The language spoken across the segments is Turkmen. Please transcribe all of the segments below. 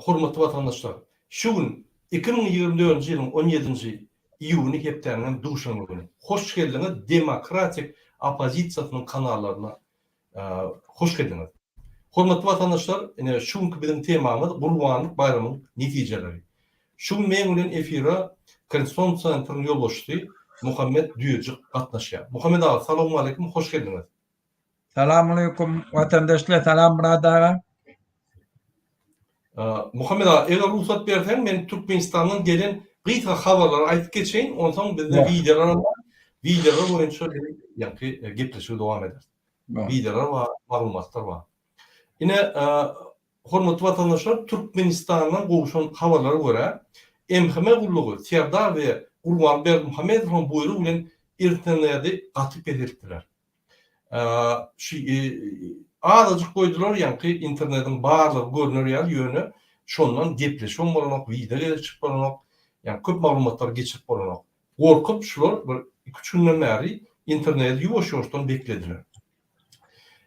Hormatly vatandaşlar, şu gün 2024-nji ýylyň 17-nji iýuny hepdeniň duşanly güni. Hoş geldiňiz Demokratik Opozisiýasynyň kanallaryna. Hoş geldiňiz. Hormatly vatandaşlar, şu günkü biziň temamyz Gurbanlyk bayramynyň netijeleri. Şu gün men bilen efira Konstitusiýa Centrynyň ýolbaşçysy Muhammed Düýejik gatnaşýar. Muhammed aga, salamu aleykum, hoş geldiňiz. Salamu aleykum vatandaşlar, salam biradar. Muhammed aga, eger ruhsat berseň, men Türkmenistanyň gelen gyta habarlary aýdyp geçeýin, ondan bizde videolar boýunça ýa-ni gepleşip dowam eder. Videolar we maglumatlar bar. Ine hormatly vatandaşlar, Türkmenistanyň gowuşan habarlara görä, MHM gurlugy Serdar we Gurban Berdimuhammedowyň buýrugy bilen ertenlerde gatyp edildiler. Azajyk goýdular, ýa-ni internetiň barlyk görünýär ýöne şondan gepleşip bolanok, video geçip bolanok, ýa-ni köp maglumatlar geçip bolanok. Gorkup şular bir 2-3 günden bäri interneti ýuwaş-ýuwaşdan beklediler.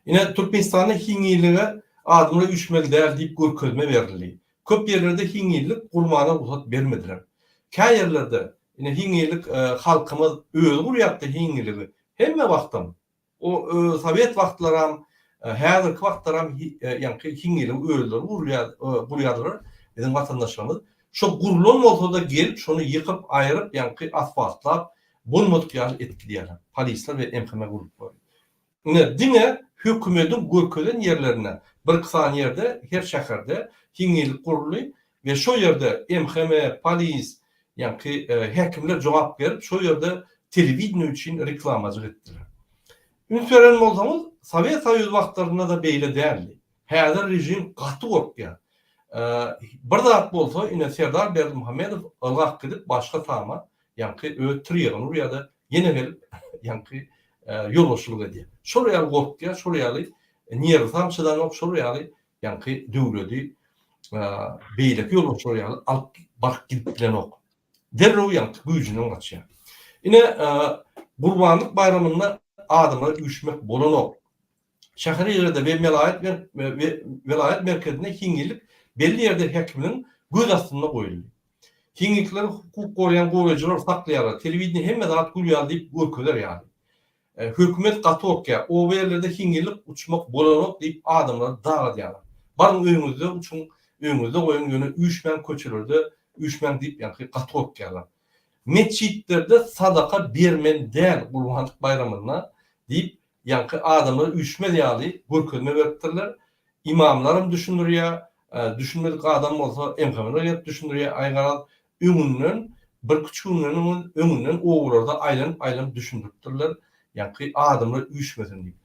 Ine Türkmenistanyň hiňilige adamlar üçmeli däl diýip görkezme berildi. Köp ýerlerde hiňilik gurbana ruhsat bermediler. Käý ýerlerde ine hiňilik halkymyz özi gurýardy hiňiligi. Hemme wagtdan o Sowet wagtlaram, häzirki wagtlaram ýa-ni hiňilik özleri gurýardylar. Biziň watandaşlarymyz şo gurulma bolsa da gelip şonu ýykyp aýryp, ýa-ni asfaltlap, bolmadyk ýaly etkileýärler. Polisler we MHM guruplary. Ine diňe hökümetiň görkeden ýerlerine bir kısan ýerde, her şäherde hiňilik gurulýar we şo ýerde MHM, polis, ýa-ni häkimler jogap berip, şo ýerde telewizion üçin reklamajyk etdiler. Ünsüren bolsaňyz, Sowet Soýuzy wagtlarynda da beýle däldi. Häzir rejim gaty gorkýar. Bir zat bolsa, ine Serdar Berdimuhammedow ylgak gidip başga tama, ýa-ni ötürýän ýa-da ýene gelip, ýa-ni ýolbaşçylyk edýär. Şol ýaly gorkýar, şol ýaly nirsamçydan ok, şol ýaly ýa-ni döwleti beýleki ýolbaşçylar ýaly alyp baryp gidip bilen ok. Derrew ýa-ni güýjüne gaçýar. Ine Gurbanlyk bayramynda adamlar üçmek bolanok. Şäher ýerinde we vilayet merkezinde hiňilik belli ýerde häkimiň göz astynda goýuldy. Hiňilikler hukuk goýan goýajylar saklaýarlar. Telewizion hemme zat gülýär diýip görkezler ýaly. Hökümet gaty okýar. O ýerlerde hiňilik uçmak bolanok diýip adamlar dagadýarlar. Barın öňüňizde uçun, öňüňizde goýun ýöne üçmen köçelerde üçmen diýip ýa-ni gaty okýarlar. Meçitlerde sadaka bermen däl Gurbanlyk bayramyna diýip ýa-ni adamlar üçmen ýaly görkezme beripdirler. İmamlarym düşündirýär, düşünmedik adam bolsa MHM'ler ýet düşündirýär, aýgaral öňünden bir küçük öňünden owurlarda aýlanyp düşündiripdirler. Ýa-ni adamlar üçmesin diýip.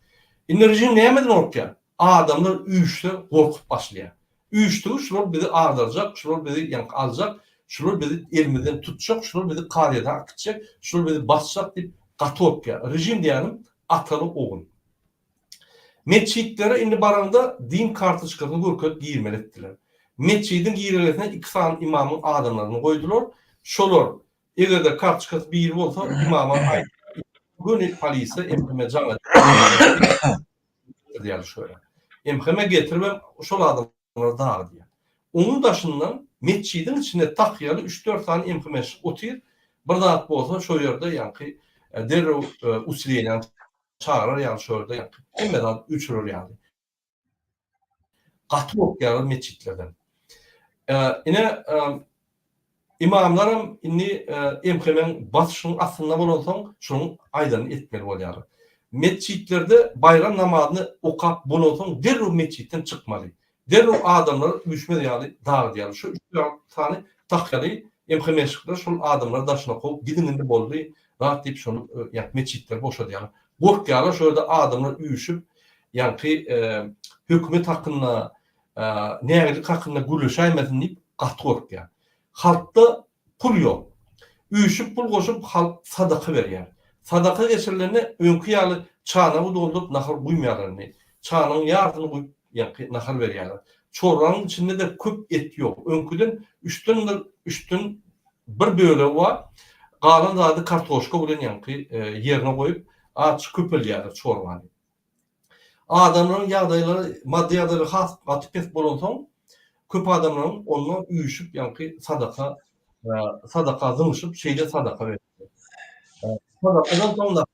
Enerji nämeden okýar? Adamlar üçde gorkup başlaýar. Üçde şular bizi ardyrjak, şular bizi ýa-ni aljak, şular bizi elimizden tutjak, şular bizi qaryada akıtjak, şular bizi basjak diýip gaty okýar. Rejim diýenim ataly ogun. Meçhitlere indi baranda din kartuşkasyny görkezip giýirmeli etdiler. Meçhidin giýirilesine 2 san imamyň adamlaryny goýdular. Şolar egerde kartuşkasy bir bolsa imama aýt. Göni polisi MHM jaňa diýär şöyle. MHM getirip şol adamlar dağı diýär. Onun daşyndan meçhidin içinde takýaly 3-4 tane MHM otyr. Bir zat bolsa şo ýerde ýa-ni derrew usulýan çağırar ýa-ni şo ýerde ýa-ni hemmedan üçürür ýaly. Gaty okýar meçhitlerden. Ine imamlarym inni MHM'ň başynyň aslynda bolansoň şonuň aýdany etmeli bolýar. Meçhitlerde bayram namazyny okap bolansoň derrew meçhitten çykmaly. Derrew adamlar üçmeli ýaly dağı diýär. Şu 3 tane takýaly MHM'şikler şol adamlar daşyna goýup gidininde boldy. Rahat diýip şonu ýa-ni meçhitler boşadýar. Gorkýarlar şöyle adamlar üýüşüp ýa-ni hökümet hakynda nämelik hakynda gülüşäýmesin diýip gaty gorkýar. Halkda pul ýok. Üýüşüp pul goşup halk sadaka berýär. Sadaka geçirlerine öňkü ýaly çanagy doldurup nahar guýmaýarlar. Çanyň ýardyny guýup ýa-ni nahar berýärler. Çoranyň içinde de köp et ýok. Öňküden 3'tün bir bölegi bar. Galan zady kartoşka bilen ýa-ni ýerine goýup aç köpelýär çorbany. Adamlaryň ýagdaýlary, maddi ýagdaýlary has gatyp bolansoň, köp adamlaryň onunla üýüşüp ýa-ni sadaka zymyşyp şeýle sadaka berýär. Sadakadan soň da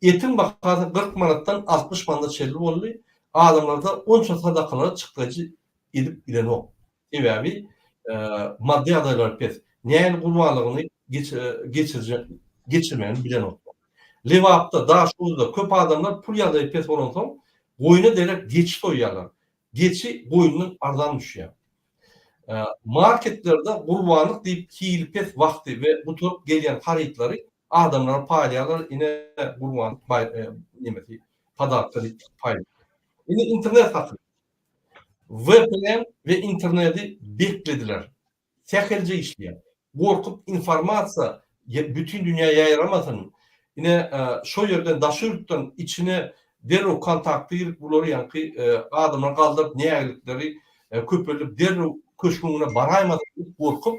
etiň bahasy 40 manatdan 60 manata çelli boldy. Adamlarda onça sadakalara çykdyjy edip bilenok. Sebäbi maddi adaýlar pes. Näme gurbanlygyny geçirmegini bilenok. Lewapda, Daşguzda köp adamlar pul ýaly pes bolan soň goýuna derek geçi toýýarlar. Geçi goýundan arzan düşýär. Marketlerde gurbanlyk diýip kiýilip pes wagty we bu top gelýän harytlary adamlar paýlaýarlar, ine gurban nemesi padarkary paýlaýar. Ine internet hakly. VPN ve interneti beklediler. Sekelce işleyen. Korkup informasiya bütün dünyaya yayılamasın. Yine şu yerden daşırttan içine derro kontaktı girip buları yankı adamlar kaldırıp ne aylıkları köpürlüp derro köşkününe baraymadan korkup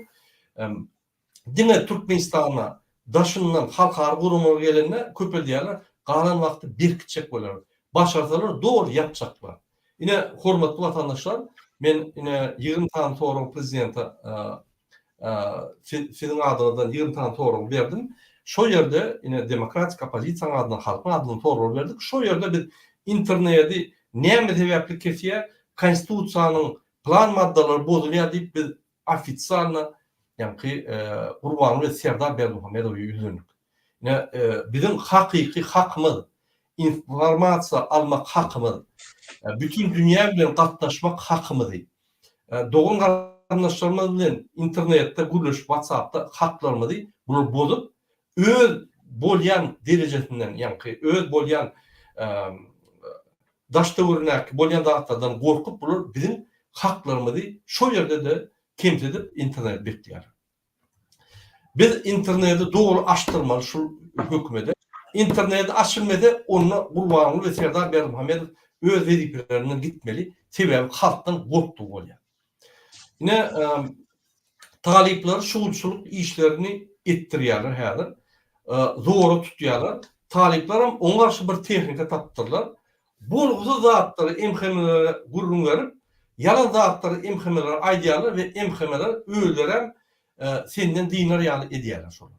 dine Türkmenistan'a daşından halkar kurumuna gelenine köpür diyorlar. Kalan vakti bir küçük böyle. Başarsalar doğru yapacaklar. Yine hormatly vatandaşlar, men yine 20 tane sorum prezidente sizin adınızdan 20 tane sorum verdim. Şu yerde yine demokratik opozisiýa adına halkın adına sorum verdik. Şu yerde bir interneti näme sebäpli kesiýär, konstitusiýanyň plan maddalary bozulýar diýip biz ofitsialna ýa-ni Gurban we Serdar Bermuhamedowy ýüzünük. Yine bizim hakyky hakymyz, informasiya almak hakymyz, bütün dünya bilen gatnaşmak hakymyz. Doğun gardaşlarymyz bilen internetde, Google, WhatsApp'da haklarymyz bunu bozup öz bolýan derejesinden, ýa-ni öz bolýan daşdöwrüne bolýan zatlardan gorkup bular bizim haklarymyzy şu ýerde de kemsedip internet bekleýär. Biz interneti doğru açtırmalı şu hökümete. İnterneti açılmadı, onu Gurbanly we Serdar Bermuhamedov öz wezipelerinden gitmeli. Sebäbi halktan gorkdy bolýar. Yine talipler şuulçuluk işlerini ettirýärler häzir. Zoru tutýarlar. Talipler hem oňa garşy bir tehnika tapdyrlar. Bolguzy zatlary emhemelere gurrun berip, yalan zatlary emhemelere aýdýarlar we emhemeler öýlere senden dinar ýaly edýärler şol.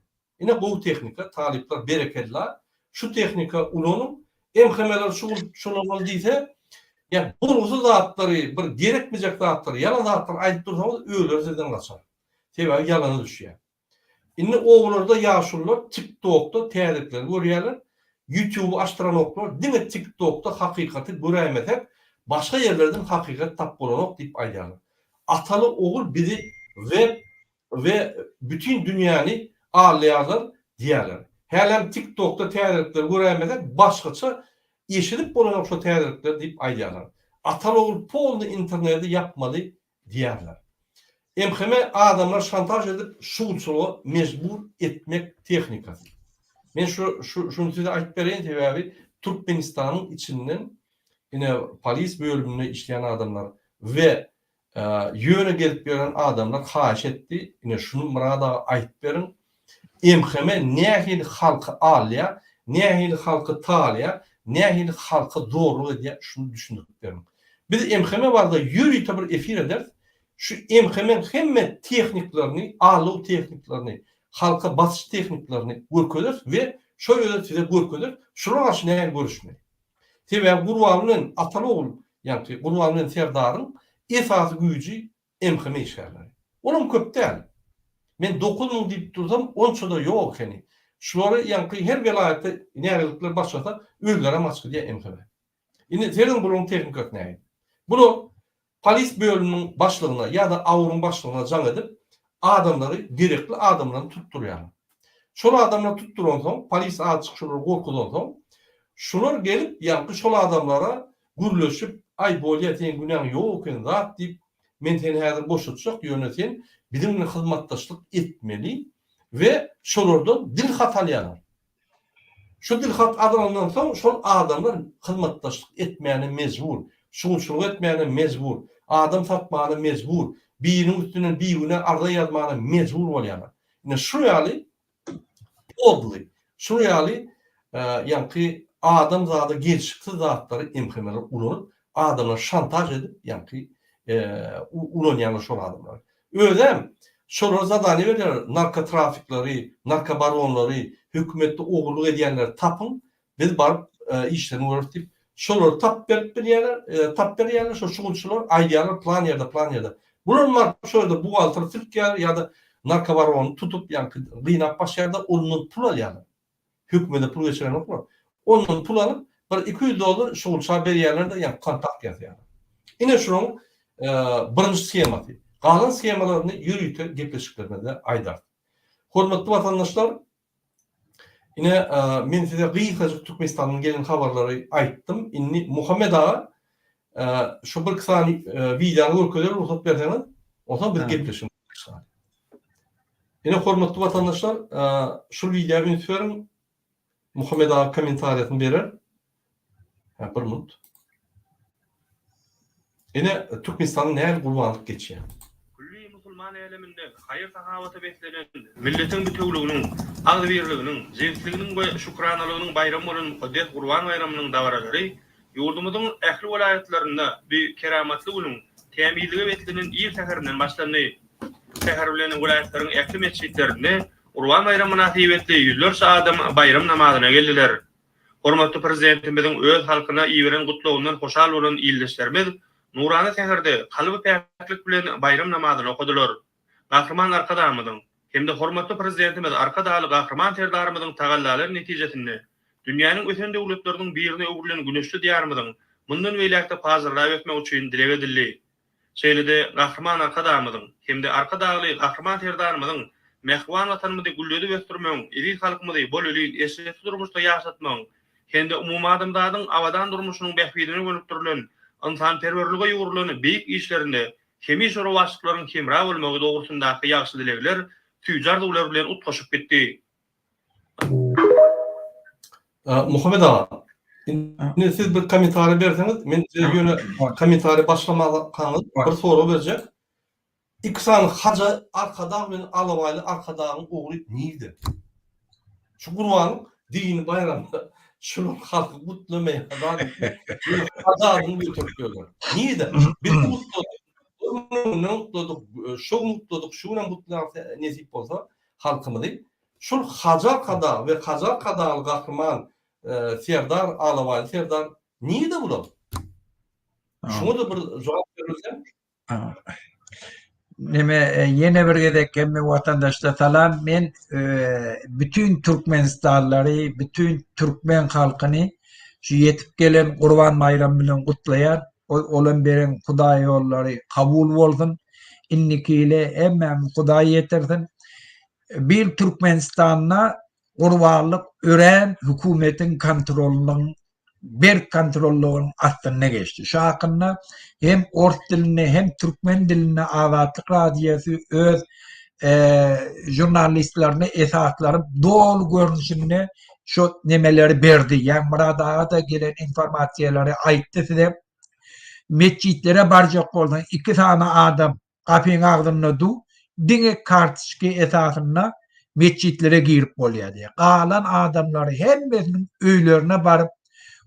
Yine bu tehnika talipler berekellar. Şu tehnika ulanyp emhemeler şuulçuluk diýse, yani bolguzy zatlary bir gerekmejek zatlary, yalan zatlary aýdyp dursaňyz öýler sizden gaçar. Sebäbi ýalana düşýär. Indi oğullarda ýaşullar TikTok'ta täzekler görýärler. YouTube açtıranoklar dime TikTok'ta hakykati göremetek başka yerlerden hakikat tap bolanok diýip aýdýarlar. Ataly oğul bizi ve bütün dünýäni ağlaýarlar diýerler. Hälem TikTok'ta täzekler göremetek başgaça eşidip bolanok şu täzekler diýip aýdýarlar. Ataly oğul polny interneti yapmaly diýerler. Emheme adamlar şantaj edip şuulçuluğa mecbur etmek tehnikasy. Men şunu size aýtyp berýän sebäbi Türkmenistanyň içinden yine polis bölümünde işleyen adamlar ve yöne gelip gelen adamlar haýyş etdi. Yine şunu murada aýtyp berin. Emheme nähili halky alýar, nähili halky talýar, nähili halky dogry diýip şunu düşündük berin. Biz emheme barda ýürüýte bir efir ederiz. Şu emhemen hemme tehniklerini, alıw tehniklerini, halka basyş tehniklerini görkezler ve şöyle size görkezler. Şuna garşy näme görüşmeli. Sebäbi Gurbanlyň ataly oğul, ýa-ni Gurbanlyň Serdaryň esasy güýji emheme işgärleri. Onuň köp däl. Men 9000 diýip dursam, onça da ýok heni. Şolary ýa-ni her welaýatda nämelikler başlasa, öýlere maçky diýe emheme. Indi senin bunyň tehnikasy näme? Bunu polis bölümünün başlığına ya da avurun başlığına can edip adamları gerekli adamlarını tutturýar. Şol adamları tutturan soň polis açyk şolary gorkudan soň şolar gelip ýa-ni şol adamlara gürleşip ay bolýar sen günaň ýok eken zat diýip men seni häzir boşatjak ýöne sen bizim bilen hyzmatdaşlyk etmeli ve şolardan dil hat alýarlar. Şu dil hat alandan soň şol adamlar hyzmatdaşlyk etmäne mezbur. Şuulçuluk etmeyene mezbur, adam satmana mezbur, birinin üstünden birine arda yazmana mezbur bolýarlar. Ine şu ýaly podly, şu ýaly ýa-ni adam zady gelişikli zatlary emhemeler ulanyp adamlar şantaj edip ýa-ni ulan ýaly şol adamlar. Özem şolar zadany berýär, narka trafikleri, narka baronlary, hökümetde oğurluk edýänler tapın, biz baryp işlerini öğretip, şolar tap berip berýärler, şo şugulçylar aýdýarlar plan ýerde. Bular mark şöyle bu altyr Türkiýe ýa-da narka barony tutup ýa-ni gynap başlarda onun pul alýarlar. Hökümete pul geçiren oklar. Onun pul alıp bir $200 şugulçy berýärler-de ýa-ni kontakt ýazýarlar. Ine şonuň birinji skemasy. Galan skemalaryny ýürüýte gepleşiklerinde aýdar. Hormatly watandaşlar, ine men size Gyýhazyk Türkmenistanyň gelen habarlary aýtdym. Inni Muhammed ağa şu bir kısa videolar görkeler ruhsat berseňiz, oňa bir gepleşik. Ine hormatly watandaşlar, şu videoya ünsüyorum. Muhammed ağa kommentariýatyny berer. Bir minut. Ine Türkmenistanyň näme gurbanlyk geçýär? Külli musulman eleminde hayır sahavata beslenen milletin bütünlüğünün, agdy birliginiň, jemsizliginiň we şükranalygynyň bayram bolan Quddet Gurban bayramynyň dawaralary ýurdumyzyň ähli welaýatlarynda bir keramatly ulun temizligi beslenen ýyl säherinden başlandy. Säher bilen welaýatlaryň ähli meçhitlerinde Gurban bayramyna nasibetli ýüzlerçe adam bayram namazyna geldiler. Hormatly prezidentimiziň öz halkyna iýeren gutlugyny hoşal bolan ýyldaşlarymyz Nurany säherde kalby päklik bilen bayram namazyny okudylar. Gahrman arkadamydyň, hemde hormatly prezidentimiz arkadaly gahrman terdarymyzyň tagallalary netijesinde dünýäniň ösen döwletleriniň birine öwrülen güneşli diýarymyzyň mundan beýlekde pazarlap etmek üçin dilek edildi. Şeýlede gahrman arkadamyzyň hemde arkadaly gahrman terdarymyzyň mehwan watanymyzy gülledi göstermeň, eri halkymyzy bol ölüň esnetli durmuşda ýaşatmaň, hemde umumy adamdaryň awadan durmuşynyň behbidine gönüp durulan insan perwerlige ýurulyny beýik işlerinde hemiş ora başlyklaryň kimra bolmagy dogrusundaky ýagşy dilekler tüýjar dowlar bilen utgaşyp gitdi. Muhammed ağa, ine siz bir kommentary berseňiz, men size ýöne kommentary başlamalykaňyz bir soru berjek. İksan haja arkadan bilen alawaly arkadan ogry neydi? Şu Gurban dini bayramda şunu halkı mutlamaya kadar adamın bir Türkiye'de. Niye de? Bir mutluluk, şu mutluluk, şuna mutluluk nesip olsa halkımı değil. Şu hacar kadar ve hacar kadar kahraman Serdar Alaval Serdar niye de bu? Şunu da bir cevap verirsen. Yine bir gedek kemmi vatandaşlar salam. Men bütün Türkmenistanları, bütün Türkmen halkını şu yetip gelen Gurban bayramı bilen kutlayan, olan beren Hudaý ýolları kabul bolsun. Innikiyle hemmem Hudaý yetersin. Bir Türkmenistan'a gurbanlyk ören hükümetin kontrolünün bir kontrollüğün astyna geçti. Şu hakynda hem ort diline hem Türkmen diline Azatlyk radiosu öz jurnalistlerine esaslarıp doğal görünüşüne şu nemeleri berdi. Yani burada da gelen informasiyaları aýtdy size. Meçhitlere barjak boldan 2 tane adam kapyň agdyna du diňe kartışky esasynda meçhitlere girip bolýar. Galan adamları hemmesinin öýlerine barıp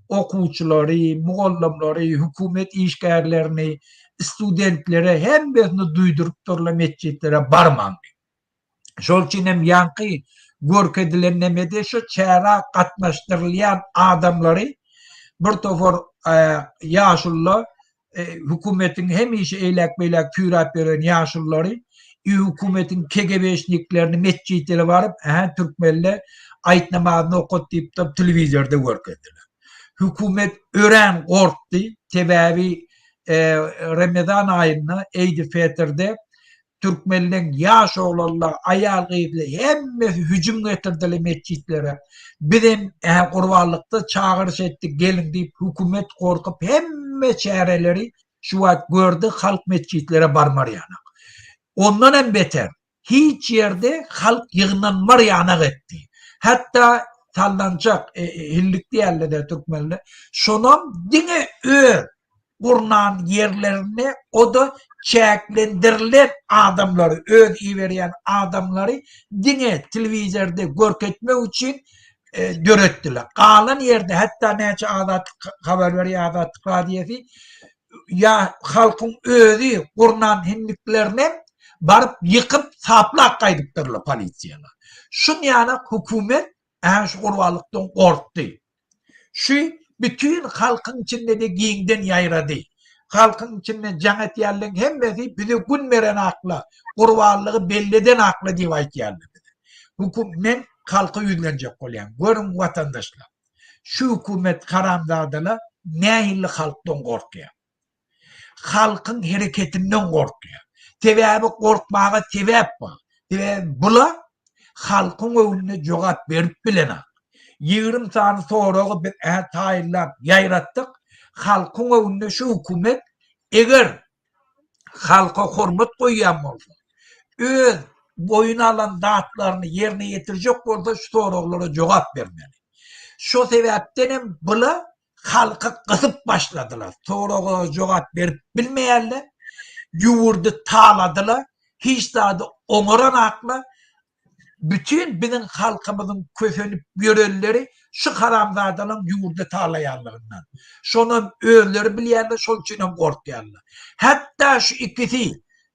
okuwçylary, mugallimleri, hökümet işgärlerini, studentlere hemmesini duýduryp durlar meçhitlere barmaň. Şol üçin hem ýanky görkedilen nemede şu çära gatnaşdyrylýan adamları bir topar ýaşullar hükümetin hemişe eýlek beýlek türap beren ýaşullary hükümetin KGB'şniklerini meçhitlere barıp Türkmenler aýt namazyny okut diýip telewizorda görkezdiler. Hükümet ören gorkdy. Tebebi Ramazan ayında Eid-i Fitır'da Türkmenlerin yaş oğlanlar ayal gıyıblı hemmesi hücum getirdiler meçhitlere. Bizim kurbanlıkta çağırış ettik gelin deyip hükümet korkup hemme çareleri şu an gördü halk meçhitlere barmar yana. Ondan hem beter. Hiç yerde halk yığınlanmar yana etti. Hatta tallanacak hillikli yerlerde Türkmenler şunun dine kurnan yerlerine o da çeklendirilen adamları öz veriyen adamları dine televizörde görketmek için görettiler. Kalan yerde hatta neçe adat haber veriyor adat radiyesi ya halkın özü kurnan hinliklerine barıp yıkıp saplak kaydıktırlı polisiyalar. Şun yani hükümet şu kurvalıktan korktu. Şu bütün halkın içinde de giyinden yayradı. Halkın içinde canet yerlerin hemmesi bize gün veren akla, kurvallığı belleden akla divayet yerli. Hükümet halkı yüzlenecek olayan. Görün vatandaşlar. Şu hükümet karamdadılar nehirli halktan korkuyor. Halkın hareketinden korkuyor. Tebebi korkmağa sebep var. Bula halkın önüne cevap verip bilene. 20 tane soruyu biz tayinlap yayrattık. Halkın önüne şu hükümet eğer halka hürmet koyuyan olsa, öz boyuna alan dağıtlarını yerine getirecek olsa şu sorulara cevap vermeli. Şu sebepten bula halka kısıp başladılar. Sorulara cevap verip bilmeyenler yuvurdu tağladılar. Hiç daha da onuran akla bütün bizim halkımızın köfenip görelleri şu karamlardan yuvurdu tağlayanlarından. Şunun ölleri bileyenler, şunun için korkuyanlar. Hatta şu ikisi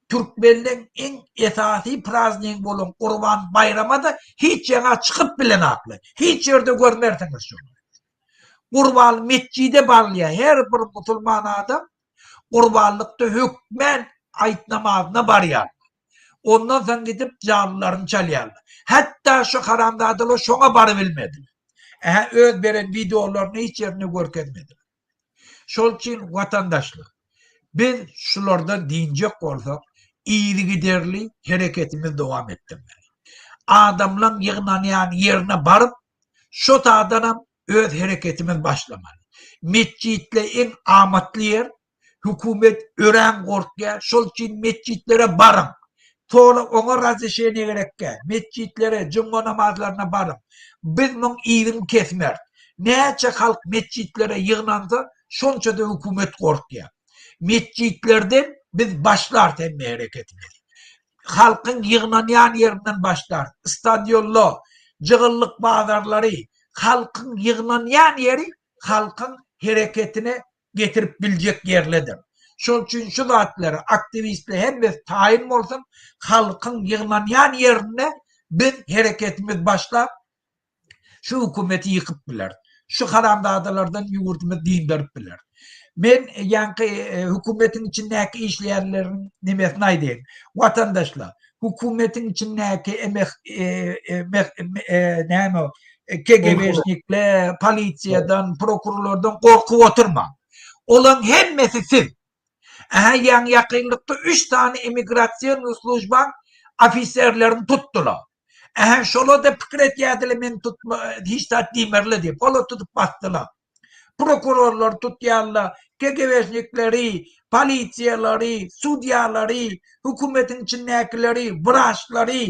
Türkmenlerin en esası prazniğin bolun Kurban Bayramı da hiç yana çıkıp bilen aklı. Hiç yerde görmersiniz şunu. Kurban mescide bağlayan her bir Müslüman adam kurbanlıkta hükmen ait namazına barıyar. Ondan sonra gidip canlılarını çalıyarlar. Hatta şu karamdadılar şuna barıbilmediler. Öz veren videolarını hiç yerine görkezmediler. Şol için vatandaşlar biz şulardan dinecek olsak iyili giderli hareketimiz devam ettirmeli. Adamların yığınayan yerine barıp şu tağdan öz hareketimiz başlamalı. Mescitle en amatlı yer hükümet öğren korkuya, şol için mescitlere barın. Sonra ona razı şeyine gerekke. Mescitlere, cuma namazlarına barın. Biz bunun iyiliğini kesmer. Neyse halk mescitlere yığınansa, şonca da hükümet korkuya. Mescitlerden biz başlar temme hareketimiz. Halkın yığınayan yerinden başlar. Stadyonlu, cığıllık bazarları, halkın yığınayan yeri, halkın hareketine getirip bilecek yerledir. Şol için şu zatları aktivistler hem de tayin olsun halkın yığınayan yerine biz hareketimiz başlar. Şu hükümeti yıkıp bilir. Şu karamdağdalardan yurtumuzu dindirip bilir. Ben yankı hükümetin içindeki işleyenlerin nimesine aydayım. Vatandaşlar, hükümetin içindeki KGB'şnikle, polisiyadan, prokurorlardan korkup oturma. Olan hemmesi siz. Yani yakınlıkta 3 tane imigrasyon slujban ofisörlerini tuttular. Şola da fikir etiyadiler men tutma, hiç de demirli deyip, ola tutup bastılar. Prokurorlar tutuyorlar, KGB'şnikleri, polisiyaları, sudyaları, hükümetin içindekileri, vraçları,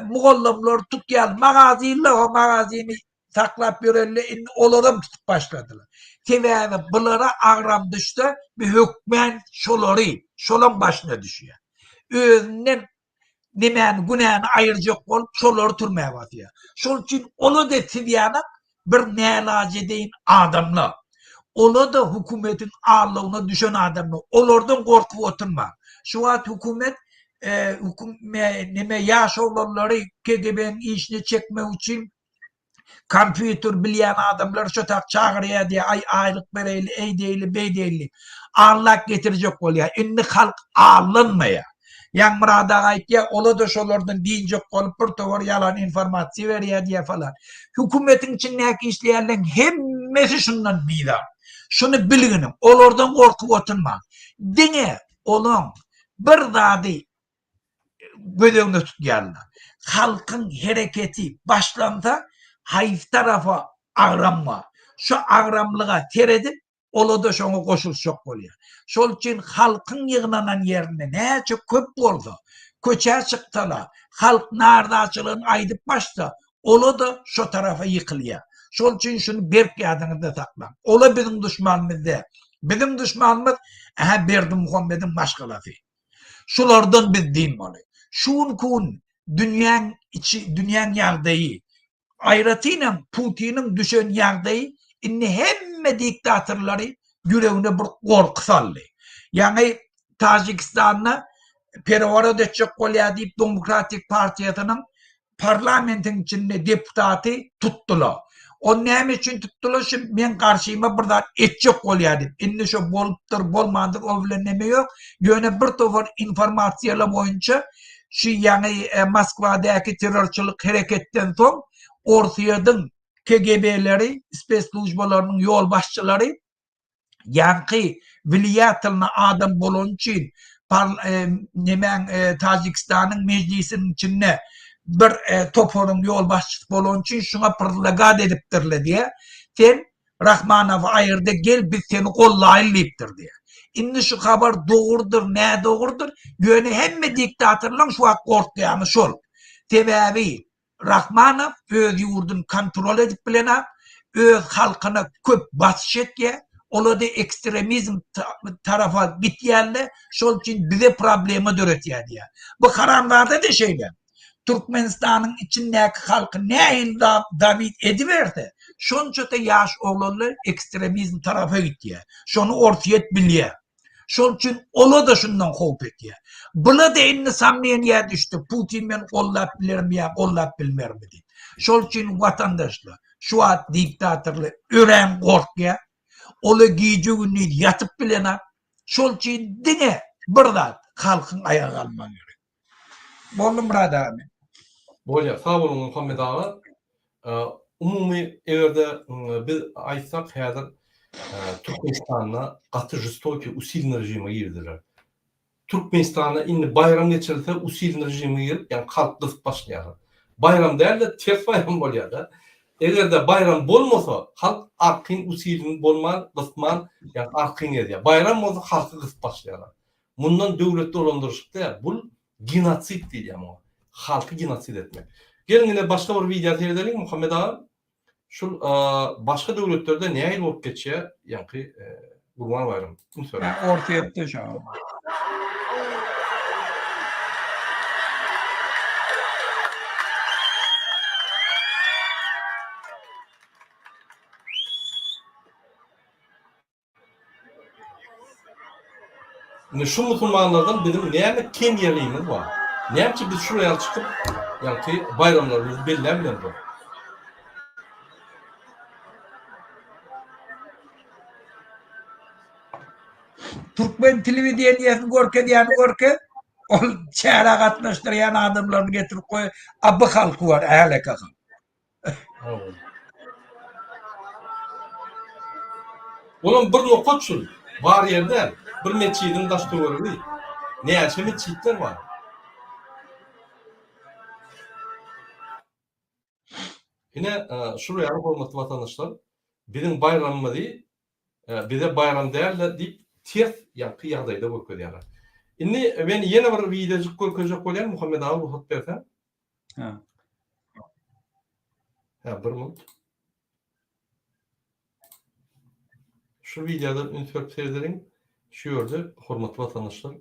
muallimler tutuyorlar. Magaziler o magazini saklap görürler, onları tutup başladılar. Sebebi bunlara ağram düştü, bir hükmen şolun başına düşüyor. Özünden nemen günahını ayıracak olup şoları turmaya batıyor. Şol için onu da Tivya'nın bir nelac deyin adamla. Onu da hükümetin ağırlığına düşen adamla. Onlardan korkup oturma. Şu an hükümet yaş olanları KGB'nin işini çekme için kompütür bilen adamlar şu tak çağırıyor diye aylık vereyli, ey değili, bey değili. Ağırlık getirecek oluyor. Ünlü halk ağırlanmaya. Yang mırada ait ya ola da şolardan deyince olup bir tovar yalan informasyon veriyor diye falan. Hükümetin içindeki işleyenlerin hemmesi şundan bidar. Şunu bilginin, onlardan korkup oturma. Dine olan bir dadı gözünde tutuyorlar. Halkın hareketi başlanda hayf tarafa ağranma. Şu ağramlığa teredip ola da şuna koşulacak oluyor. Şol için halkın yığınanan yerine ne çok köp oldu. Köçer çıktılar. Halk nardacılığını aydıp başta ola da şu tarafa yıkılıyor. Şol için şunu berk yadınızda saklan. Ola bizim düşmanımız de. Bizim düşmanımız Berdi Muhammed'in başkaları. Şulardan biz dinmeli. Şun kun dünyanın yağdayı ayrıtıyla Putin'in düşen yağdayı inni hemme diktatörleri yüreğine bir korku sallı. Yani Tajikistan'la perevara edecek bolýar diýip Demokratik Partiýasynyň parlamentin içinde deputatı tuttular. O näme üçin tuttular? Şu men karşıma birden etjek bolýar diýip. Indi şu bolupdyr, bolmandyr, o bilen näme ýok. Ýöne bir topar informasiýalar boýunça şu yani Moskvadaki terörçilik hareketden soň Orsiýadyň KGB'leri, spesslujbalarynyň ýol başçylary ýanky vilayatlyny adam bolan üçin Tacikistanyň meclisiniň içinde bir toporun ýol başçysy bolan üçin şuna pırlagat edipdirler diýe. Sen Rahmanow aýyrda gel biz seni gollaýyn diýipdir diýe. Indi şu habar dogurdur, nä dogurdur? Ýöne hemme diktatorlar şu wagt gorkýany şol. Sebäbi Rahmanow öz ýurdun kontrol edip bilenä, öz halkyna köp basyş etýär. Olada ekstremizm tarafa gitýärler, şol üçin bize problemi döretýär diýär. Bu karanlarda da şeýle. Türkmenistanyň içindäki halky näil David ediberdi. Şonça da ýaş oglanlar ekstremizm tarafa gitýär. Şonu ortaýa bilýär. Şol üçin ola da şundan howp etýär. Buna da indi samleýän ýer düşdi. Putin men gollap bilermi ýa gollap bilmermi diýip. Şol üçin watandaşlar, şu wagt diktatorlar ören gorkýar. Ola giýjegini ýatyp bilenä. Şol üçin dine birdat halkyň ayaga almak gerek. Boldum Murad abi. Bolýar, sag bolun Muhammed ağa. Umumy egerde biz aýtsak häzir Türkmenistanda gaty jistoki usilny rejime girdiler. Türkmenistanda indi bayram geçirilse usilny rejime girip, yani halk gysyp başlaýar. Bayram däl, ters bayram bolýar da. Egerde bayram bolmasa halk arkyn usilini bolman, gysman, yani arkyn edýär. Bayram bolsa halky gysyp başlaýar. Mundan döwletde olandyrşykda bu genotsid diýýär. Halkı genotsid etmek. Gelin yine başka bir video seyredelim Muhammed ağa. Şu başka devletlerde näil bolup geçýär? Yani Gurban Bayramı. Ortaýa şu. Şu musulmanlardan bizim näme kem ýerligimiz var. Näçe biz şuraya çıkıp yani bayramlarımızı belirlemeden bu. Türkmen televizyonyny görke ol çäre gatnaşdyrýan adamlaryny getirip koy. Abı halky var, äle kaka. Onun bir nokta şu, var yerde bir meçidin daş töwerli. Näçe meçidler var. Yine şuraya hormatly vatandaşlar, bizim bayramımız değil, bize bayram değerli deyip ters yapı ýagdaýda bolup gelýär. Indi ben ýene bir videojik görkezek bolýar Muhammed ağa ruhsat bersen. Ha. Ha, bir minut. Şu videoda ünsürp seyrederim. Şu ýerde hormatly vatandaşlar.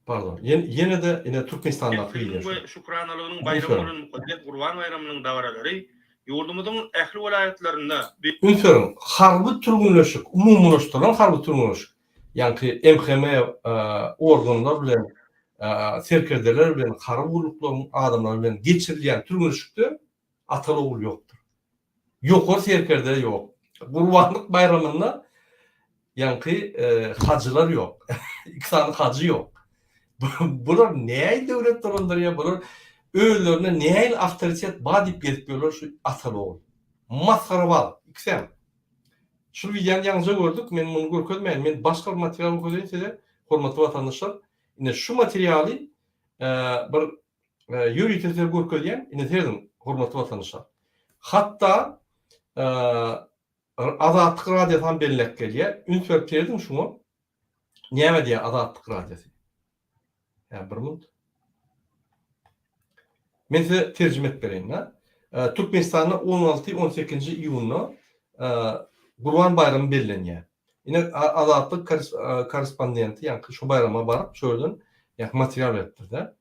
Pardon. Yine de Türkmenistan'da video. Şukranalygynyň bayramy bolan mukaddes Gurban bayramynyň dawaralary ýurdumyzyň ähli welaýatlarynda ünsürün harby türgünleşik, umumlaşdyrylan harby türgünleşik. Yani MHM organlar bilen serkerdeler bilen harby guluklaryň adamlar bilen geçirilýän türgünleşikde atalawul ýokdur. Ýokor serkerde ýok. Gurbanlyk bayramynda yani hacılar ýok. İkisany hacı ýok. Bular näil döwlet durumlarya, bular öýlerine näil awtoritet bar diýip berip berýär şu atalawul. Maskara bar. İksem. Şu videony ýalňyza gördük. Men muny görkezmeýin. Men başga bir material görýän sede, hormatly vatandaşlar, ine şu materialy bir ýürüýtler görkezýän, ine derdim hormatly vatandaşlar. Hatda Azatlyk radiosyny belläp gelýär. Ünsürp berdim şuňa. Näme diýär Azatlyk radiosy? Yani bir minut. Men size tercüme et bereyim. Türkmenistan'da 16-18 iyun'da Gurban Bayramı belirlenýär. Yine Azatlyk korrespondenti, yani şu bayrama barıp şöyle yani материал ettirdi.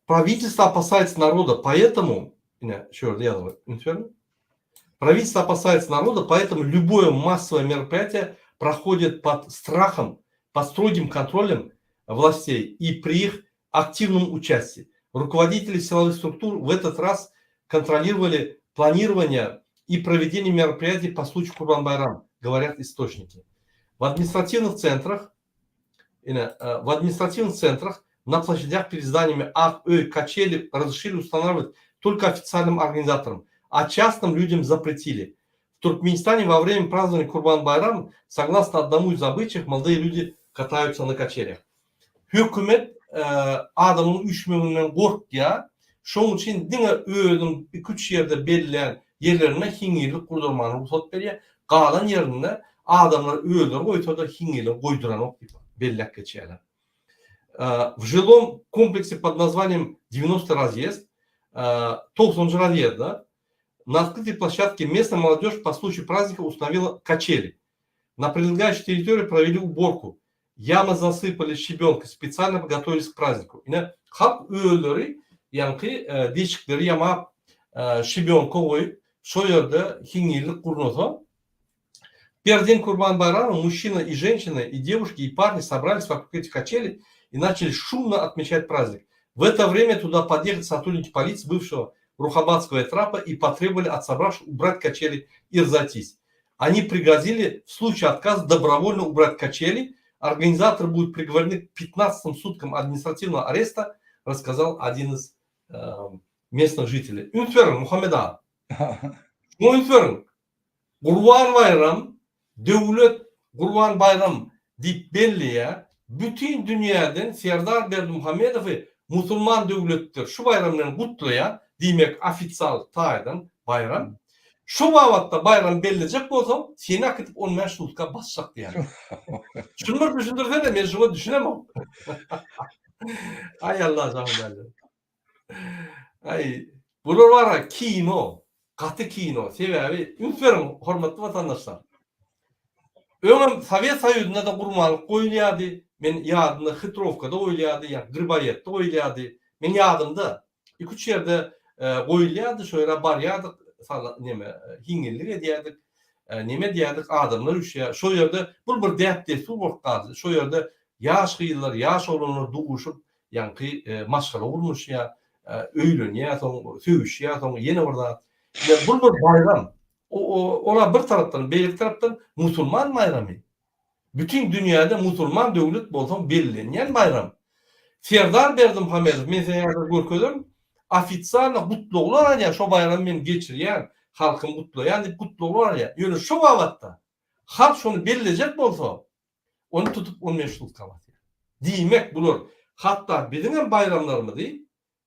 Правительство опасается народа, поэтому, yine şöyle yazılır. Правительство опасается народа, поэтому любое массовое мероприятие проходит под страхом, под строгим контролем властей и при их активном участии. Руководители силовых структур в этот раз контролировали планирование и проведение мероприятий по случаю Курбан-Байрам, говорят источники. В административных центрах, на площадях перед зданиями качели разрешили устанавливать только официальным организаторам, а частным людям запретили. В Туркменистане во время празднования Курбан-Байрам, согласно одному из обычаев, молодые люди катаются на качелях. Hükümet adamın 3 korkya, şoň üçin diňe özüň 2-3 yerde bellilen yerlerine hiňelik kurdurmany ruhsat berýär. Galan yerine adamlar öldürüp oýtada hiňelik goýduran ok belläp geçýärler. В жилом комплексе под названием 90-й разъезд, 90-й разъезд, да, на открытой площадке местная молодежь по случаю праздника установила качели. На прилегающей территории провели уборку. Ямы засыпали щебенкой, специально подготовились к празднику. Yine halk üyeleri yankı değişikleri yama щебенка koyup şu yerde hiňelik kurnosa. Первый день Курбан-Байрама мужчина и женщина, и девушки, и парни собрались вокруг этих качелей и начали шумно отмечать праздник. В это время туда подъехали сотрудники полиции бывшего Рухабадского этапа и потребовали от собравших убрать качели и разойтись. Они пригрозили в случае отказа добровольно убрать качели. Организаторы будут приговорены к 15 суткам административного ареста, рассказал один из местных жителей. Ünferin Muhammed Bu ünferin Kurban Bayram, devlet Kurban Bayram deyip belliye bütün dünyadan Serdar Berdimuhamedov'u Musulman devlettir şu bayramlarını kutlayan demek ofitsial taydan bayram. Şu vakitte bayram belirleyecek olsam seni akıtıp 15 sutka basacak yani. Şunu düşündürse de ben şunu düşünemem. Ay Allah canım. Ay bunlar var ya kino, katı kino sebebi ünferin hormatlı vatandaşlar. Öňem Sovet Soýuzyna da gurmanlyk goýulýardy. Men ýadymda Hitrovkada goýulýardy, ýa Gribayetde goýulýardy. Men ýadymda 2-3 ýerde goýulýardy, şöýle barýardyk, neme hiňellik edýärdik. Neme diýärdik, adamlar üşýär. Şo ýerde bir däpdesi bolupdy. Şo ýerde ýaş gyýylar, ýaş olanlar duguşup, ýa-ni maşgala bolmuşýar, öýlenýär, soň söýüşýär, soň ýene orada bir bayram. Ona bir taraftan, bir taraftan Musulman bayramı. Bütün dünyada Musulman devlet bolsa belirlenýän bayram. Serdar Berdimuhamedov men seňärde görkezüm, ofitsial gutluklar ýa şo bayram men geçirýän, halkym gutlaýan diýip gutluklar ýa. Ýöne şo wagtda halk şonu belirlejek bolsa, onu tutup 15 yıl kalatýar. Diýmek bular hatda biziň bayramlarymyzy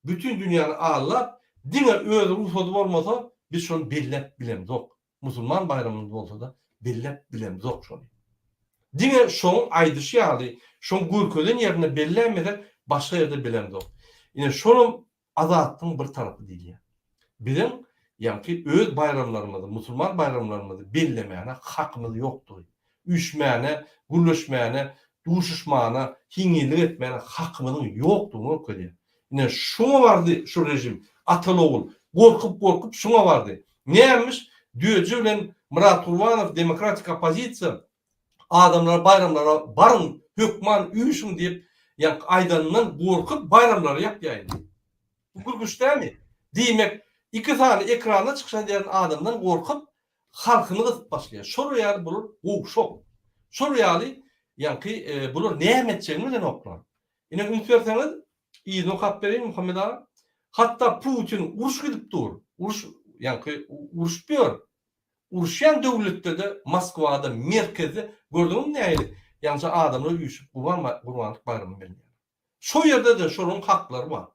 bütün dünýäni ağırlap, diňe öz ruhsat bolmasa biz şonu belläp bilemzok. Musulman bayramımız bolsa da belläp bilemzok şonu. Diňe şoň aýdyşýaly, şoň görkezden ýerine bellämeden başga ýerde bilemzok. Ýene şonuň azatyň bir tarapy diýilýär. Biziň ýa-ni öz bayramlarymyzy, musulman bayramlarymyzy bellemäne hakymyz ýokdur. Üşmäne, gülleşmäne, duşuşmana, hiňelik etmäne hakymyz ýokdur köýe. Ýene şoňa bardy şu rejim, Atalogul gorkup şoňa bardy. Nämiş? Düýeci bilen Murat Urbanov demokratik opozisiýa adamlar bayramlara barın, hökman, üýüşün diýip ýa aýdandan gorkup bayramlary ýapýaýdy. Bu gürgüç dämi? Diýmek, iki tane ekrana çykşan diýen adamdan gorkup halkyny gysyp başlaýar. Şol ýaly bular gowşok. Şol ýaly ýa-ni bular näme etjegini bilen oklar. Ine ünferseňiz, iyi nokap bereyim Muhammed ağa. Hatta Putin uruş gidip dur. Uruş ýa-ni uruşpýar. Uruşan devlette de Moskwada, merkezde gördüğüm näýdi? Ýa-ni adamlar üýüşüp Gurbanlyk bayramy belläýär. Şo ýerde de şonuň haklary bar.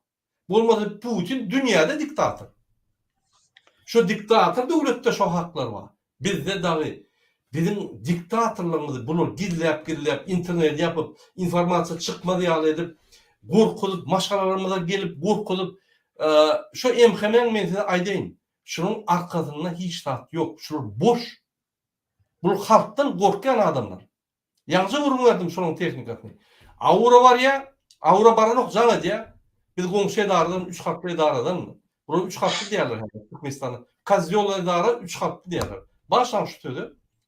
Bolmasa Putin dünýäde diktator. Şo diktator devletde şo haklary bar. Bizde dagy biziň diktatorlarymyzy bunu gizläp internet ýapyp, informasiýa çykmady ýaly edip, gorkulyp, maşgalalarymyza gelip gorkulyp, şo emhemen men size aýdaýyn. Şunun arkasında hiç tat yok. Şunun boş. Bu halktan korkan adamlar. Yalnızca vurun verdim şunun teknikasını. Aura var ya, aura baranok zanat ya. Biz komşu edardan, 3 katlı edardan Bunu 3 harfli diýerler Türkmenistanda. Kazyol edara 3 harfli diýerler. Başlan şu sözi.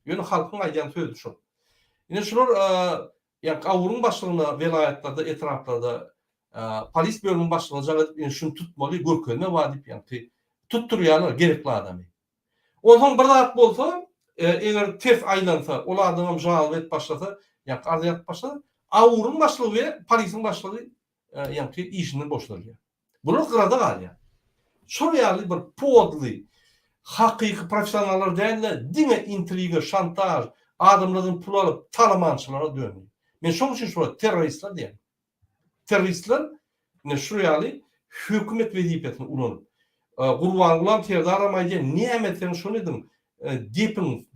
Ýöne halkyň aýdan sözi şu. Ine şular ýa awrun başlygyna welaýatlarda, etraplarda polis bölüminin başlygyna jagat şunu tutmaly, görkezme bar diýip ýa-ni tutturýarlar gerekli adamy. Ondan bir zat bolsa, eger tef aýlansa, olardan hem jawab et başlasa, ýa arzyat başlasa, awrun başlygy we polisiň başlygy ýa-ni işini boşlarlar. Bunu gyrada galýar. Şol ýaly bir podly, hakyky professionallar däl, diňe intriga, şantaj, adamlardan pul alıp talamançylara dönýär. Men şoň üçin şol terroristler diýem. Terroristler ne şu ýaly hökümet wezipetini ulanyp, gurban bolan terdar amaýdy, nimetlerini şonu edin, depin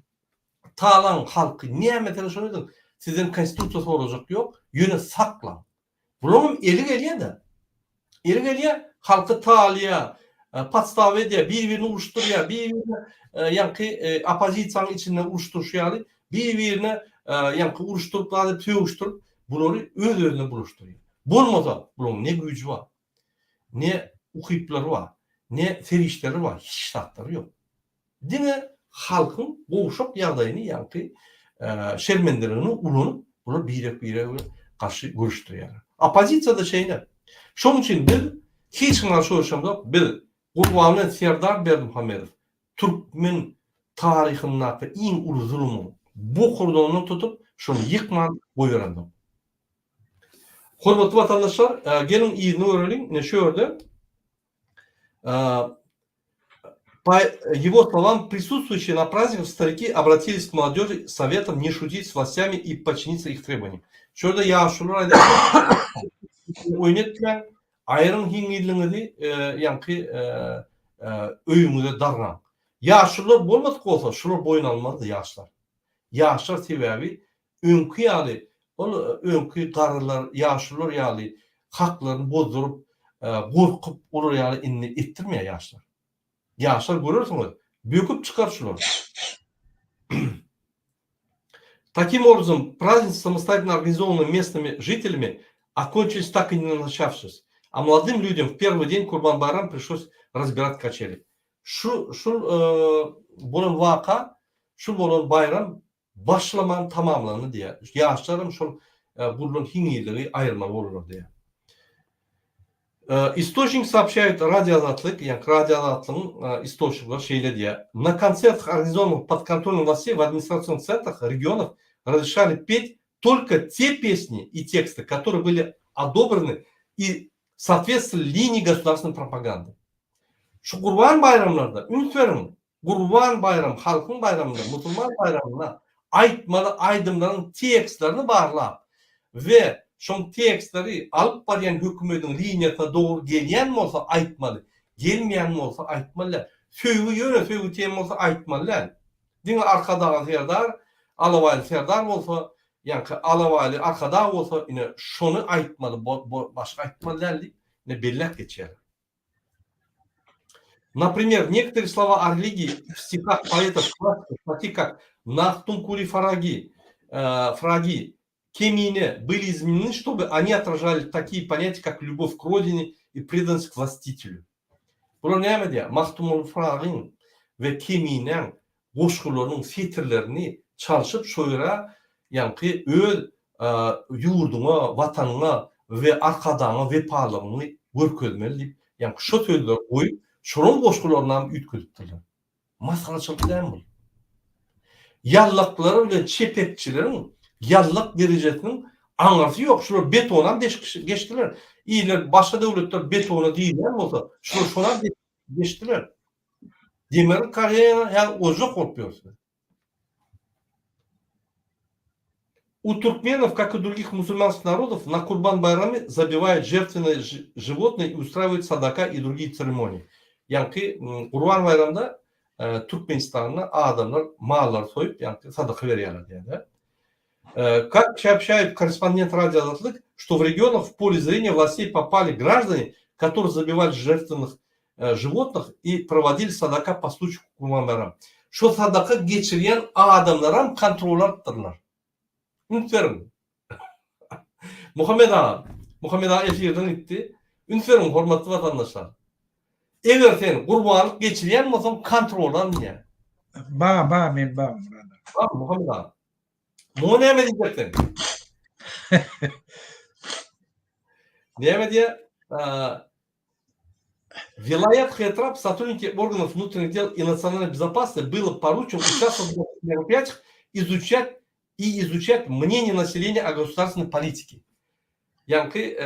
talan halky, nimetlerini şonu edin, sizin konstitusiýa sorajak ýok, ýöne saklan. Bularym eli gelýär-de. Eli gelýär, halky talyýa, podstaw edýär, bir-birini uruşdurýar, bir-birini ýa-ni opozisiýanyň içinden uruşdurýar, bir-birini ýa-ni uruşdurup, töwüşdirip, bulary öz-özüne buluşdurýar. Bolmasa, bularym ne güýji bar, ne ukyplary bar, ne ferişleri bar, hiç şartları ýok. Diňe halkyň gowşak ýagdaýyny ýa-ni şermendeligini ulanyp, bular birek-birek garşy görüşdirýär. Opozisiýa da şeýle. Şoň üçin biz hiç kimä soruşamda biz Gurbany Serdar Berdimuhammedow Türkmen taryhyndaky iň uly zulmy bu kurdonunu tutup şonu ýykman goýarandy. Hormatly vatandaşlar, gelin iýini örelim. Ne şu ýerde по его словам, присутствующие на праздниках старики обратились к молодежи с советом не шутить с властями и подчиниться их требованиям. Şurada yaşlılar oynatken ayrım hingilliğini yankı öyümüde dargan. Yaşlılar bolmadık olsa şular boyun almazdı yaşlar. Yaşlar sebebi önkü ýaly, onu önkü garrylar, yaşlılar ýaly haklarını bozdurup gorkup olur ýaly inni ettirmeýär yaşlar. Yaşlar görürsünüz, böküp çıkar şular. Таким образом, празднества, самостоятельно организованные местными жителями, окончились так и не начавшись. А молодым людям в первый день Курбан-Байрам пришлось разбирать качели. Şul bolan waka, şul bolan bayram başlaman tamamlandy diye. Yaşlarım şul bunun hiňeligi aýyrma bolur diye. Источник сообщает радиоатлык, як радиоатлыгын источниклар şeýle diye. На концертах, организованных под контролем властей в административных центрах регионов, разрешали петь только те песни и тексты, которые были одобрены и соответствовали линии государственной пропаганды. Şu Kurban bayramlarda, ünferim, Kurban bayram, halkın bayramında, Müslüman bayramına aýtmaly aýdymlaryň tekstlerini barlap ve şoň tekstleri alıp barýan hökümetiň liniýasyna dogry gelýän bolsa aýtmaly, gelmeýän bolsa aýtmaly, söýgü ýöne söýgü tem bolsa aýtmaly. Diňe arkadagy serdar, alawaly serdar bolsa, ýa-ni alawaly arkada bolsa, ine şonu aýtmaly, başga aýtmaly däl, ne bellek geçýär. Например, некоторые слова о религии в стихах поэтов таких как «Нахтун кули фараги», «Фраги», «Кемине» были изменены, чтобы они отражали такие понятия, как любовь к родине и преданность к властителю. Bunu näme diýär? «Mahtumul fragin» ve «Keminen» goşgularynyň setirlerini çalşyp şoýra ýa-ni öz ýurduňa, watanyňa we arkadaňa wepalygyny görkezmeli diýip, ýa-ni şu sözler goýup şonuň goşgularyndan ütküldürler. Maskaraçylyk däl bu. Ýallaklar bilen çepekçileriň ýallyk derejesiniň aňarsy ýok. Şular betondan geçdiler. Iýler başga döwletler betona diýilýär bolsa, şular şonan geçdiler. Demek Koreýa ýa ozak bolup ýörse. У туркменов, как и других мусульманских народов, на Курбан-Байраме забивают жертвенные животные и устраивают садака и другие церемонии. Yani Kurban Bayramı'nda Türkmenistan'da adamlar mallar soyup yani sadaka veriyorlar diye. Как сообщает корреспондент радиоатлык, что в регионах в поле зрения властей попали граждане, которые забивали жертвенных животных и проводили садака по случаю Kurban Bayramı. Şu sadaka geçiren adamlara kontrol arttırırlar. Ünferim. Muhammed Ağa efirden gitti. Ünferim hormatly vatandaşlar. Eger sen gurbanlyk geçirýän bolsaň kontrol almaýar. Ba men ba. Bak Muhammed abi. Mu näme diýeksin? Näme diýär? Вилаят Хэтраб, сотрудники органов внутренних дел и национальной безопасности, было поручено участвовать в мероприятиях, изучать мнение населения о государственной политике. Yani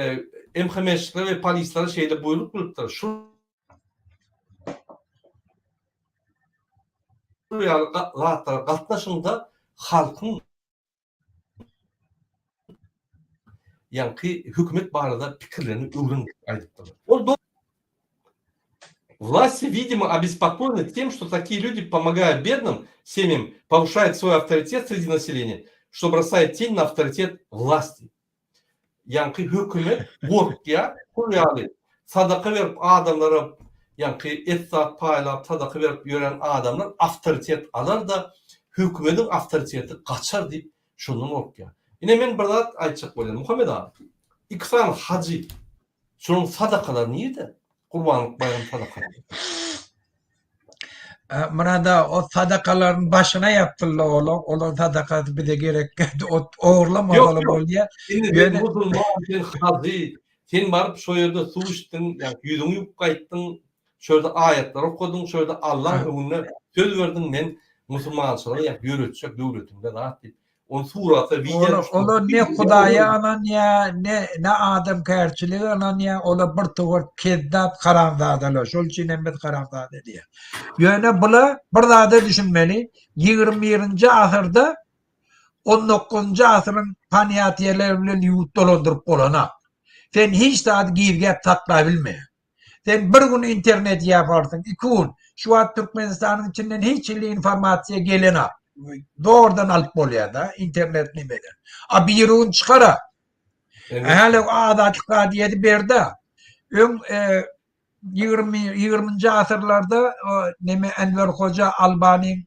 emhemeşlikler ve polislere şeyde buyruk buluplar. Şu katlaşımda halkın yani hükümet barada fikirlerini öğrenip aydıkları. Власти, видимо, обеспокоены тем, что такие люди, помогая бедным семьям, повышают свой авторитет среди населения, что бросает тень на авторитет власти. Yani hükümet korkuya, yani sadaka verip adamlara, yani etsat paylap sadaka verip gören adamlar avtoritet alır da hükümetin avtoriteti kaçar deyip şundan korkuya. Yine men bir zat aytjak bolan Muhammed abi. İksan hacı. Şunun sadakaları neydi? Kurbanlık bayram sadakaları. Mırada o sadakaların başına yaptılar oğlum. Onun sadakası bir de gerek oğurlamalı bolýar. Sen musulman, sen hacı. Sen barıp şu yerde su içtin, yani yüzünü yupup kayttın. Şöyle ayetler okudun, şöyle Allah'ın önüne söz verdin. Men musulmançılığı yürütecek devletimde rahat deyip. On surata video. Ola ne Hudaya anan ya, ne adam kärçiligi anan ya, ola bir towar kezzap karamzadalar. Şol üçin emmet karamzada diýär. Ýöne bula bir zada düşünmeli. 21-nji asyrda 19-njy asyryň paniýatyrları bilen ýurt dolandyryp bolana. Sen hiç zat giýip taklay bilme. Sen bir gün internet ýaparsyň, 2 gün şu an Türkmenistanyň içinden hiç informasiýa gelene. Doğrudan alıp bolýar da internet nimeden. A bir gün çıkara. Hele adatlyk diýedi berdi. 20-nji asyrlarda neme Enver Hoca Albanyň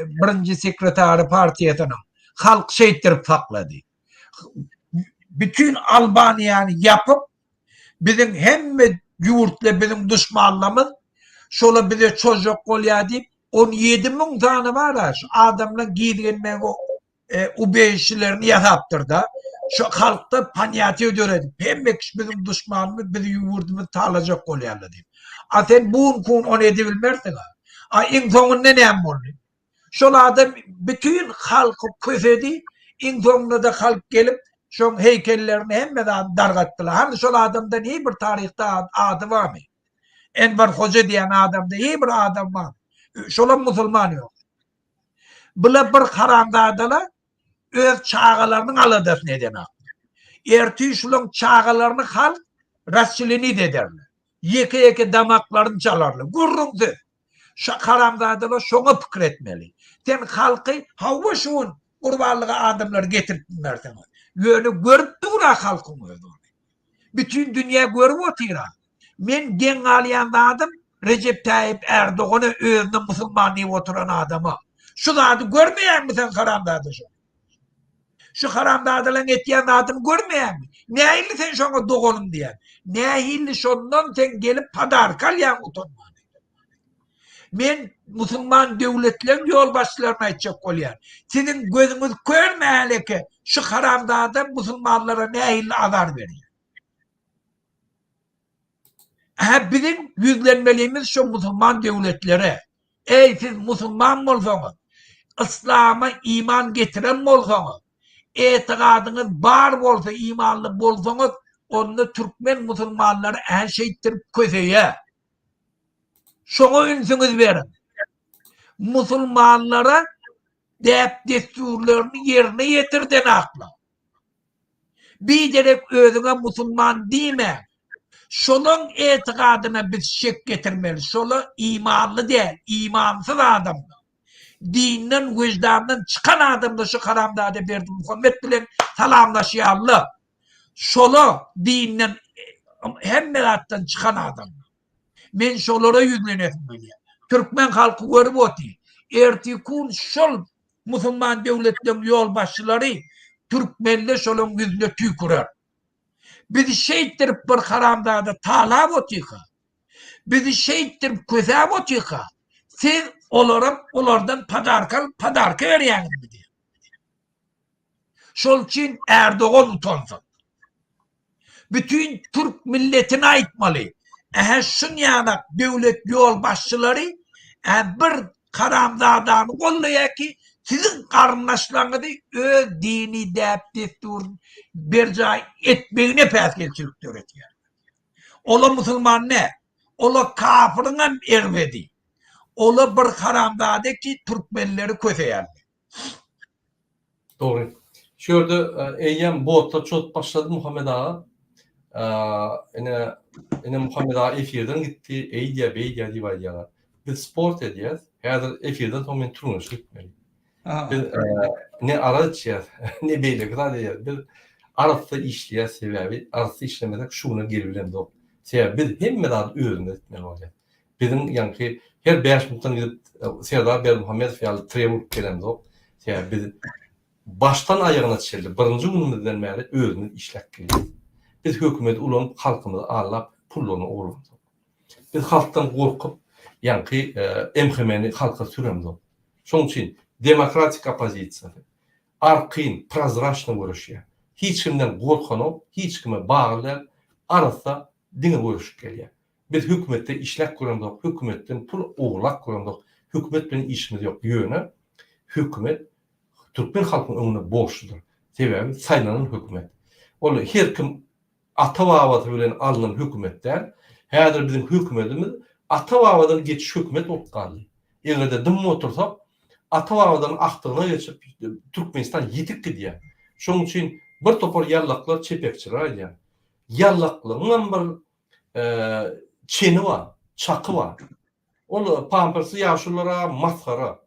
birinji sekretary partiýasynyň halk şeýtirip taklady. Bütün Albanyany yapıp bizim hemme ýurtla bizim düşmanlarymız şola bize çocuk bolýar diýip 17.000 tane var şu adamla giydiğinme o beşlerini yaptır da şu halkta paniyatı ödüredi. Pembe kişi bizim düşmanımız bizi yurdumuz talacak oluyorlar diyeyim. Sen buğun kun onu edebilmersin ha. İnfonunda ne yapmalı? Şu adam bütün halkı köfedi, infonunda da halk gelip şu heykellerini hem de dargattılar. Hani şu adamda iyi bir tarihte adı var mı? Enver Hoca diyen adamda iyi bir adam var. Şolan musulman yok. Bula bir karamdadalar öz çağalarının aladasını edene. Ertüy şolun çağalarını halk rasçilini dederler. Yeke damaklarını çalarlar. Gurrundu. Şu karamdadalar şona fikir etmeli. Sen halkı hava şun kurbanlığı adamlar getirttiler sana. Yönü görüp dura halkın öyle. Bütün dünya görüp otira. Men gen alyan adam Recep Tayyip Erdoğan'ı özünde musulmanlığı oturan adama. Şu zadı görmeyen mi sen karamdağda şu? Şu karamdağdalan etiyen adamı görmeyen mi? Ne hilli sen şuna doğunum diyen? Ne hilli şundan sen gelip padarkal yan utanma. Men musulman devletlerin yol başlarına açacak oluyor. Senin gözümüz görmeyeli ki şu karamdağda musulmanlara ne hilli azar veriyor. Bizim yüzlenmeliğimiz şu musulman devletlere. Ey siz musulman mı olsanız, İslam'a iman getiren mi olsanız, etikadınız var olsa, imanlı olsanız, onu Türkmen musulmanları her şeydir köseye. Şuna ünsünüz verin. Musulmanlara desturlarını yerine getirdin akla. Bir derek özüne musulman diyme. Şolun etikadına biz şek getirmeli. Şolu imanlı değil, imansız adamdı. Dinin, vicdanından çıkan adamdı şu karamdağda verdi. Muhammed bilen salamlaşıyallı. Şolu dinin hem melattan çıkan adamdı. Men şolara yüzlenetim. Türkmen halkı görüp otuyor. Ertikun şol musulman devletlerin yol başçıları Türkmenle şolun yüzüne tüy kurar. Biz şeyittirip bir karamdağda talab otuyor. Bizi şehittirip kösep otyka. Siz onlardan padarka verýäňiz diýdi. Şol üçin Erdogan utansın. Bütün Türk milletine aitmaly. Şun ýanak döwlet ýol başçylary bir karamzadany gollaýar ki sizin garyndaşlaryňyzy öz dini däp destur berja etmegine päsgelçilik öğretýär. Ola musulman ne? Ola kafirin ermedi. Ola bir karamzada ki Türkmenleri köseýär. Doğru. Şöyle eyyem botla çok başladı Muhammed Ağa. Ene Muhammed Ağa efirden gitti. Eydiya beydiya diýýär. Biz sport edýäs. Häzir efirden tomen turmuş gitmeli. Biz ne araçýar, ne beýle gidýär. Biz arasy işleýär sebäbi, arasy işlemedek şuna geri bilemdik. Sebäbi biz hemme zat özüne etmeli bolýar. Bizim ýa-ni her 5 minutdan gidip Serdar Ber Muhammedow ýaly trewur gelemdik. Sebäbi biz baştan ayağına çeldi. Birinci günümüzden beri özünü işlek geldi. Biz hökümet ulan halkımızı ağırlap pullunu oğurladı. Biz halktan korkup yani emhemeni halka süremdi. Şoň üçin demokratik opozisiýa arqyn, prozraçny görüşýär. Hiç kimden korkanyp, hiç kime bagly arasa diňe görüşüp gelýär. Biz hökümetde işlek göremdik, hökümetden pul oğurlak göremdik. Hökümet bilen işimiz ýok ýöne. Hökümet Türkmen halkynyň öňüne borçludur. Sebäbi saýlanan hökümet. Ol her kim ata babaty bilen alynan hökümetler, häzir bizim hökümetimiz ata babadan geçiş hökümet bolup galdy. Eňede dym otursak, ata babadan aktygyna geçip Türkmenistan ýetik gidýär. Şoň üçin bir topar ýallaklar çepekçiler aýdýar. Ýallaklaryň bir çeni bar, çaky bar. Ol pampersy ýaşullara maskara.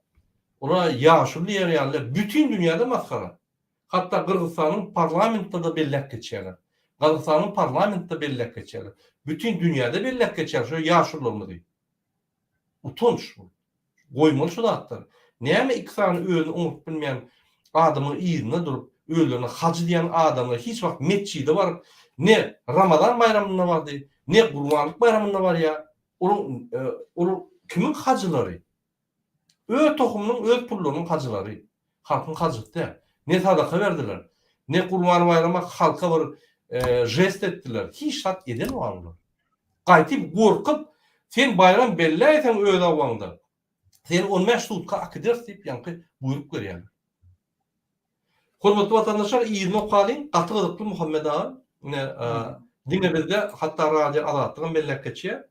Ola ýaşul ýerler bütün dünýäde maskara. Hatda Kırgızstanyň parlamentinde da bellek geçýärler. Kırgızstanyň parlamentinde bellek geçýärler. Bütün dünýäde bellek geçýär şu ýaşullarmy. Utanç bu. Goýmaly şu zatlar. Näme iksany özüni unutup bilmeýän adamyň ýerine durup öýlerine hac diýen adamlar hiç wagt mesçide bar, ne Ramazan bayramynda bardy, ne Gurbanlyk bayramynda bar ýa. Ol kimin hacylary? Öz tohumynyň öz pullarynyň hacylary. Halkyň hacykdy. Ne sadaka berdiler. Ne Gurban bayrama halka bir jest etdiler. Hiç hat eden barlar. Gaýtyp gorkup sen bayram belläýsen öz awanda. Sen 15 sutka akders diýip ýa-ni buyruk berýär. Hormatly watandaşlar, ýygyny okalyň, gaty gyzykly Muhammed Ağa. Diňe bizde hatda radio Azatlygyň bellek geçýär.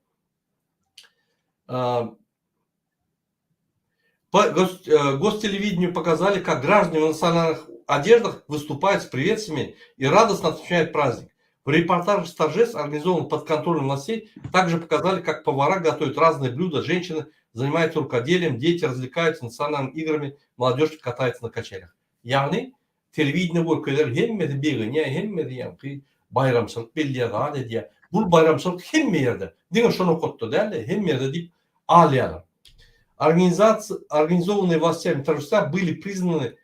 Гостелевидению показали, как граждане в национальных одеждах выступают с приветствиями и радостно отмечают праздник. В репортаже с торжеств, организованных под контролем властей, также показали, как повара готовят разные блюда, женщины занимаются рукоделием, дети развлекаются национальными играми, молодежь катается на качелях. Yani televideniýe bölgeler hemmedi beýgine, hemmedi ýa-ni bayramçylyk belliýär, adediýär. Bu bayramçylyk hemme ýerde. Diňe şonu okutdy däl, hemme ýerde diýip alýarlar. Организованные властями торжества были призваны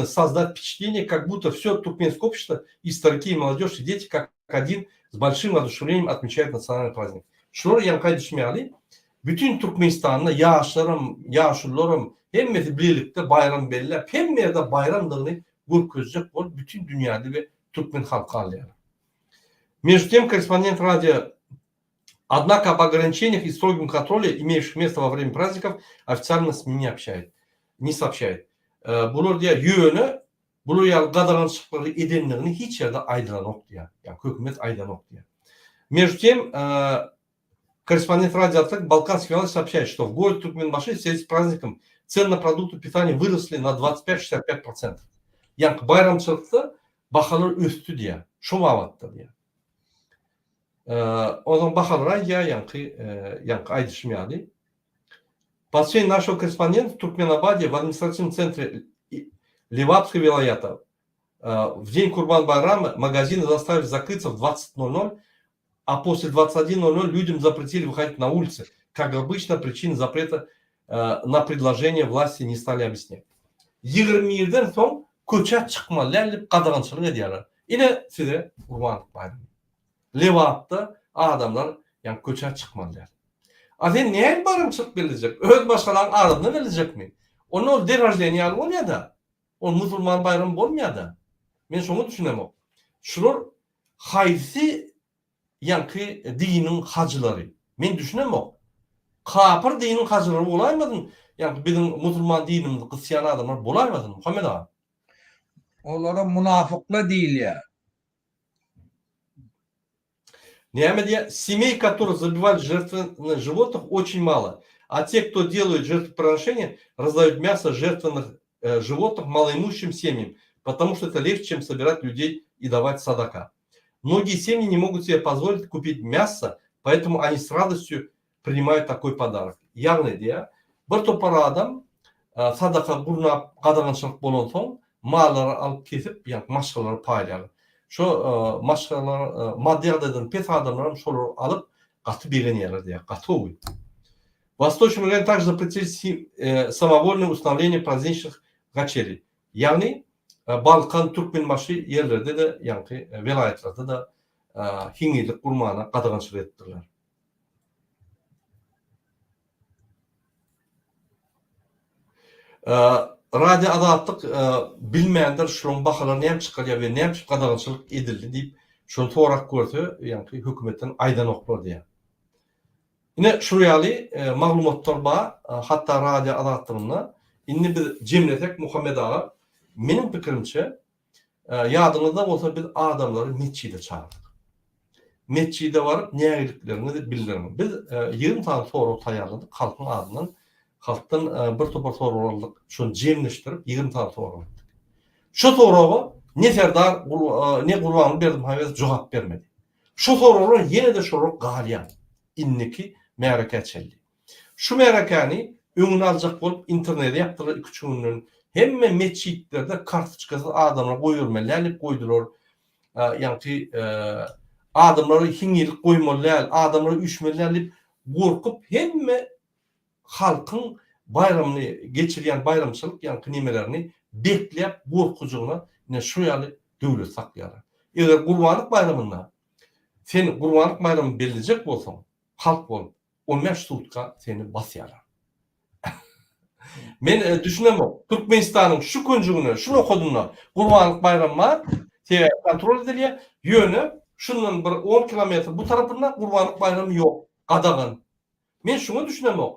создать впечатление, как будто все туркменское общество, и старики, и молодежь, и дети, как один, с большим воодушевлением отмечают национальный праздник. Şular ýa-ni düşmeli. Bütün Türkmenistan'da yaşlılarım hemmesi birlikte bayram belirler. Hemmede bayramlarını görkezecek bol bütün dünyada ve Türkmen halkı alıyor. Между тем, корреспондент радио Однако об ограничениях и строгом контроле, имеющих место во время праздников, официально СМИ не сообщает. Bular diye yönü, bular ya qadağançılıkları edenlerini hiç yerde aydıran yok diye. Yani hükümet aydıran yok diye. Между тем, корреспондент радио Балканский канал сообщает, что в городе Туркменбаши в связи с праздником цены на продукты питания выросли на 25-65%. Yani bayramçılıkta bahalar östü diye. Şu vavatda diye. Onun bahalara yankı aydışmıyordu. По словам нашего корреспондента в Туркменабаде, в административном центре Ливапского вилаята, в день Курбан-Байрама магазины заставили закрыться в 20:00, а после 21:00 людям запретили выходить на улицы. Как обычно, причины запрета на предложение власти не стали объяснять. 20:00'den soň köçe çıkmalar, qadağançılık ediyorlar. Yine size Kurban Bayramı. Levap'ta adamlar Yani köçe çıkmalılar. Aden näme barımçylyk bilecek? Öz başgalarının aradyna bilecekmi? Onu ol derajlany alyp bolýar-da. O musulman bayram bolmaýar-da. Men şonu düşünemok. Şular haýsy ýanky diniň hajylary. Men düşünemok. Kapır diniň hajylary bolaýmadym? Ýani bizim musulman dinimizi gysýan adamlar bolaýmadym Muhammed ağa? Olara münafıkla değil ya. Семей, которые забивали жертвенных животных, очень мало. А те, кто делают жертвоприношения, раздают мясо жертвенных животных малоимущим семьям, потому что это легче, чем собирать людей и давать садака. Многие семьи не могут себе позволить купить мясо, поэтому они с радостью принимают такой подарок. Яғни де, bir topar adam sadaka gurnap qadağançılık bolan soň malları alıp kesip, yani maşgaları paylaýar. Şu maşgalar maddi ýagdaýdan pes adamlar şoları alıp gaty berenýärler diýär, gaty owy. В Восточном мире также запретили самовольное установление праздничных вечерей. Яғни Balkan, Türkmenbaşy yerlerde de, yani vilayetlerde de hiňilik gurmana qadağançylyk etdirler. Radio Azatlyk bilmeýänler şolun bahalaryny hem çykarýar we näme üçin qadağançylyk edildi diýip şonu sorak görse, yani hökümetten aýdan oklar diýär. Ine şu ýaly maglumatlar bar, hatda radio Azatlygyna inni bir jemletek Muhammed ağa. Menin pikirimçe ýadyňyzda bolsa biz adamlary meçhide çağırdyk. Meçhide baryp nägeliklerini bildirmek. Biz 20 saat sorup taýýarladyk halkyň adyndan. Halktan bir topar sorularlyk şonu jemleşdirip 20 saat sorup. Şu soruga ne serdar ne gurbany berdim haýat jogap bermedi. Şu sorular ýene de şorup galýan. Inniki mereket çeldi. Şu merekani öňüne aljak bolup internetde ýapdylar 2-3 günden. Hemme meçhitlerde kartoçkasy adamlar goýulmaly, goýdular. Yani adamlary hiňilik goýmaly, adamlary üşmeli gorkup hemme halkyň bayramyny geçirýän bayramçylyk ýani nimelerini beklep gorkujugyna ne şu ýaly döwlet saklaýar. Eger Gurbanlyk bayramynda sen Gurbanlyk bayramyny belirlejek bolsaň, halk bolup 15 sutka seni basýar. Men düşünemem. Türkmenistanyň şu künjügüne, şunu okudumna, Gurbanlyk bayramy kontrol edilýär. Ýöne şundan bir 10 kilometr bu tarapynda Gurbanlyk bayramy ýok, qadağan. Men şunu düşünemem.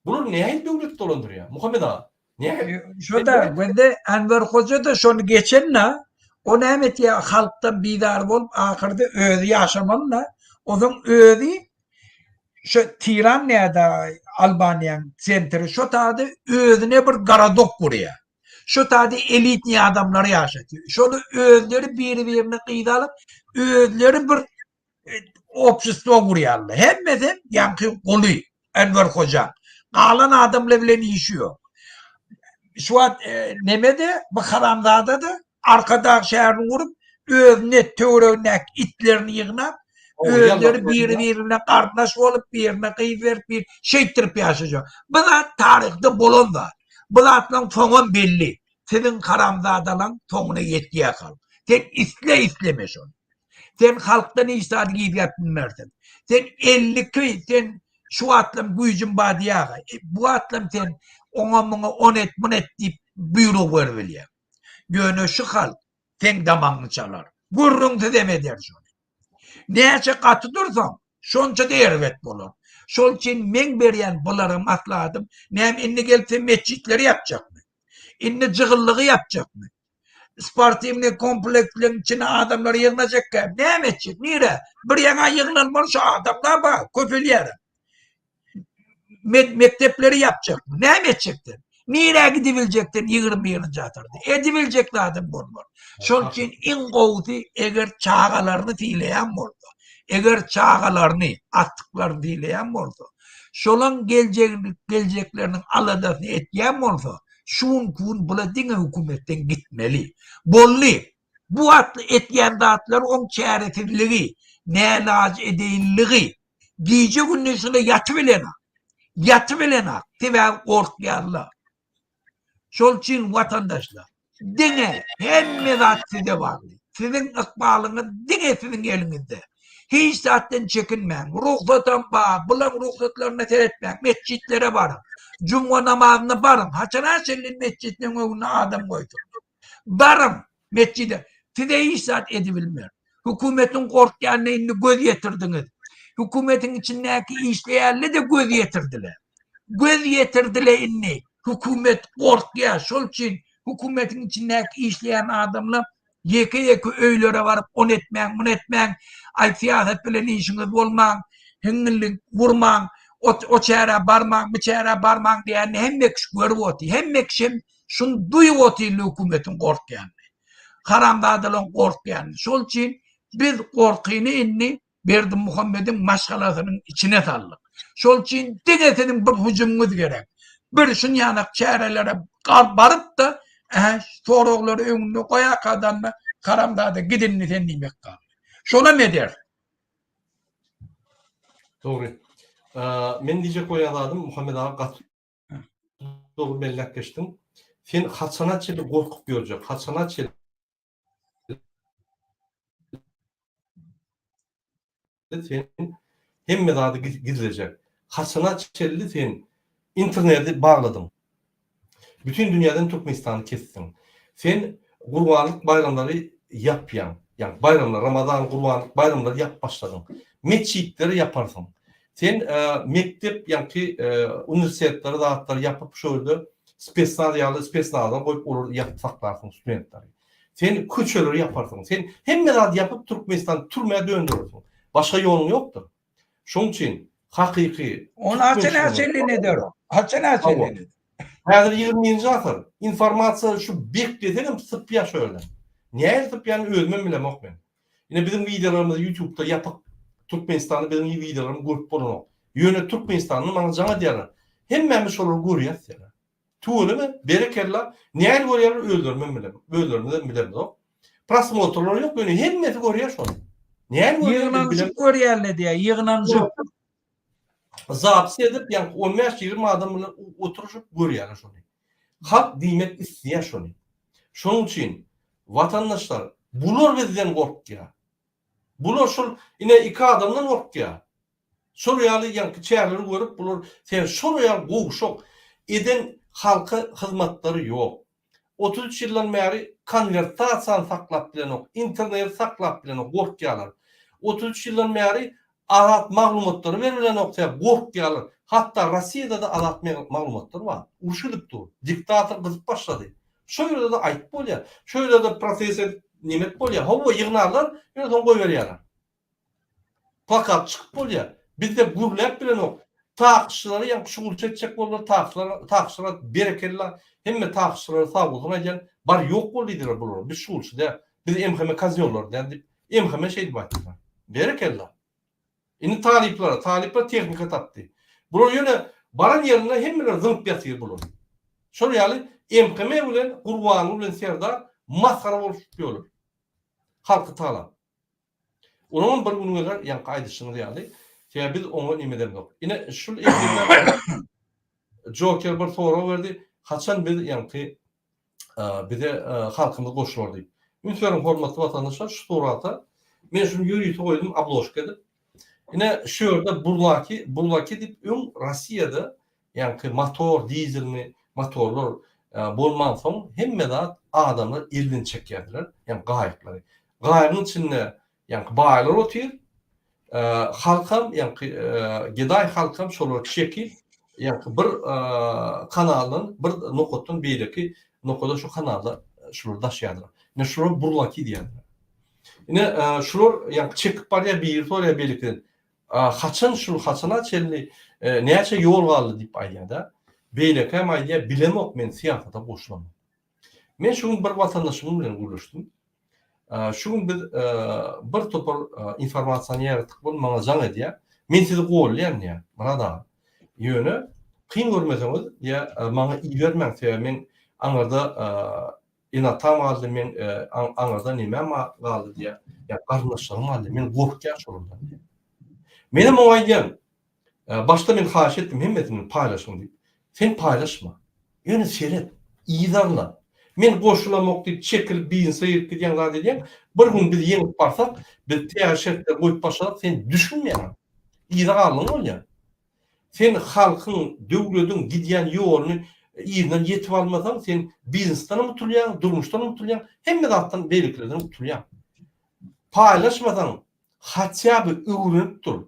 Bular näme döwlet dolandyrýar? Muhammed ağa. Näme? Şoda bende Enver Hoca da şonu geçenle o nämet ya halktan bidar bolup ahyrda özi ýaşamalyna, oňun özi şu Tiranna'da Albaniyan sentri şu tadı özüne bir garadok kurýar. Şu tadı elitni adamları ýaşatýar. Şonu özleri bir-birine qydalyp özleri bir opşystva kurýarlar. Hemmesi ýanky goly Enver Hoca. Galan adamlar bilen işi ýok. Şu an nemede bu Haramzada da arkada şäherini kurup özüne töwerenek itlerini ýygnap özleri bir-birine qardaş bolup birine qyýyp bir şeýtirip ýaşaýar. Bu da tarihde bolan da. Bu zatlaryň soňu belli. Senin Haramzadalan soňuna ýetýär kal. Sen istleme şonu. Sen halkdan ýa-da giýip ýatmazsın. Sen 50 köy, sen şu atlam güýjüm badiýaga. Bu atlam sen oňa 10 et, 10 et diýip buyruk berýär. Ýöne şu hal sen damaňy çalar. Gurrundy demeder şonu. Näçe gaty dursaň, şonça derwet bolar. Şol üçin men berýän bulara maslahatym, näme inni gelse meçhitleri ýapjakmy? Inni jygyllygy ýapjakmy? Sportivni komplekslerin içine adamlar ýygnajak. Näme etjek? Nire? Bir ýaňa ýyglanman şu adamlar bar, köpelýär. Mektepleri ýapjakmy? Näme etjekler? Nire gidibiljekler 20-ýyly atyrdy. Edibiljekler adam bolmar. Şol üçin iň gowdy eger çağalaryny tiýleýän bolsa, eger çağalaryny attyklaryny tiýleýän bolsa, şolan geljekleriniň aladasyny etýän bolsa, şun kun bula diňe hökümetden gitmeli. Bolly. Bu atly etýän zatlar oň çäretiligi, nälaç edýilligi, gije günnesine yatıbilen tebä gorkýarlar. Şol üçin watandaşlar, diňe hemme zat size bagly. Sizin ykbalyňyz diňe sizin eliňizde. Hiç zaten çekinmeyin. Ruhsatan bağ. Bulan ruhsatlarına seyretmeyin. Mescitlere varın. Cuma namazına varın. Hasan Aşer'in mescidinin önüne adam koydum. Varın mescide. Size hiç zat edebilmiyor. Hükümetin korktuğunu göz yetirdiniz. Hükümetin içindeki işleyerle de göz yetirdiler. Göz yetirdiler inni. Hükümet korkuyor. Şol için hükümetin içindeki işleyen adamla yeke öylere varıp on etmeyin. Ay siyaset bilen işiniz olmang. Hıngıllık vurmang. O çare barmang, bu çare barmang diyen hemmek görüp oti. Hemmek şun duyup oti hükümetin korkuyan. Haramdadılın korkuyan. Şol için biz korkuyunu inni Berdi Muhammed'in maşgalasının içine saldık. Şol için dinesinin bir hücumumuz gerek. Bir şun yanak çarelere barıp da sorukları önüne koyak adamla Haramdada gidin niten demek kaldı. Şola ne der? Doğru. Men diyecek oyaladım Muhammed ağa kat. Doğru bellek geçtim. Sen Hasan'a çeli korkup görecek. Hasan'a çeli sen hemme daha da gidilecek. Hasan'a çeli sen interneti bağladın. Bütün dünyadan Türkmenistan'ı kestin. Sen kurbanlık bayramları yapyan. Yani bayramlar, Ramazan, kurbanlık bayramları yap başladın. Mescitleri yaparsın. Sen mektep yani üniversiteleri dağıtları yapıp şöyle spesnaldan koyup olur yapıp saklarsın studentleri. Sen küçüleri yaparsın. Sen hem de yapıp Türkmenistan türmeye döndürürsün. Başka yolun yoktur. Şunun için hakiki Onu Hasan Aşer'li ne der o? Hasan Aşer'li ne der? Hazır 20. asır informasiya şu bekletelim sıpya şöyle. Niye sıpyanı özmem bile yok ben. Yine bizim videolarımızda YouTube'da yapıp Türkmenistan'da bizim videolarımı görüp bulunur. Yöne Türkmenistan'ın bana cana diyarlar. Hemen bir soru görüyor sana. Tuğlu mu? Berekella. Niye görüyorlar öldürmem bile. Öldürmem bile o. Prasmotorlar yok böyle. Hemen görüyor şunu. Niye görüyorlar? Yığınancık görüyorlar diye. Yığınancık. Zapsi edip yani 15-20 adamla oturuşup görüyorlar şunu. Halk demek istiyor şunu. Şunun için vatandaşlar bulur bizden korkuyor. Bulur şul yine iki adamdan korkuyor. Soruyalı yani çeyreleri görüp bulur. Sen soruyalı kovuşuk eden halka hizmetleri yok. 33 yıldan beri konvertasyon saklap bilen yok. İnternet saklap bilen yok. Korkuyorlar. 33 yıldan beri alat maglumatları verilen noktaya korkuyorlar. Hatta Rusya'da da alat maglumatları var. Urşılıktı. Diktatör kızıp başladı. Şöyle de ayıp oluyor. Şöyle de profesör nimet oluyor. Hava yığınarlar, öyle son koy veriyorlar. Plakat çıkıp oluyor. Biz de gürlep bilen o. Takışçıları yani şuur çekecek olurlar. Takışçılar berekeller. Hem de takışçıları sağ olsun. Yani bar yok oluyor bulur. Biz şuurçu da. Biz emheme kazıyorlar. Yani emheme şey diye baktılar. Berekeller. Yine talipler teknika taptı. Bulur yine baran yerine hem de zınıp yatıyor bulur. Şöyle yani emkeme bilen kurbanı bilen serda maskara olup olur. Halkı tağla. Onun bir günüler yani kaydışını yani. Ya biz onu nimeden yok. Yine şu ekibler Joker bir soru verdi. Haçan biz yani bize halkımız koşulur deyip. Müthiyorum hormatlı vatandaşlar şu sorata ben şunu yürüyütü koydum abloşk edip. Yine şurada burlaki deyip Rusya'da yani motor, dizelli motorlar bolman son hemme de adamlar elden çekerdiler. Yani gayıkları. Gayığın içinde yani baylar otuyor. Halkam yani geday halkam şolar çekip yani bir kanalın bir nokotun biriki nokoda şu kanalda şurada daşıyadılar. Ne şurada burlaki diyorlar. Yine şurada yani çekip paraya bir oraya birlikte haçana çelli neyse yol kaldı deyip ayyada beyle hem ayya bilemok men siyasata boşlamam. Men şunun bir vatandaşımın bilen görüştüm. Şunun bir topar informasyonu yarattık bunu bana can ediyor. Men sizi qo'llayan ya. Mana da yönü qiyin görmeseniz ya bana iyi vermem sebep men anarda ina tam aldı men anarda nime ma kaldı diye. Ya qardaşlarım aldı men korkya şurada. Benim o aydın başta men xahiş ettim himmetini paylaşın deyip. Sen paylaşma. Yani seyret. İyi darla. Men goşulamok diýip çekilip biýinse ýerip gidýän zat edýän. Bir gün biz ýeňip barsak, biz täze şertde goýup başlasak, sen düşünmeýän. Ýyra galyň bolýar. Sen halkyň, döwletiň gidýän ýoluny ýygyny ýetip almasaň, sen biznesden utulýan, durmuşdan utulýan, hemme zatdan beýliklerden utulýan. Paylaşmasaň, hatça bir öwrenip dur.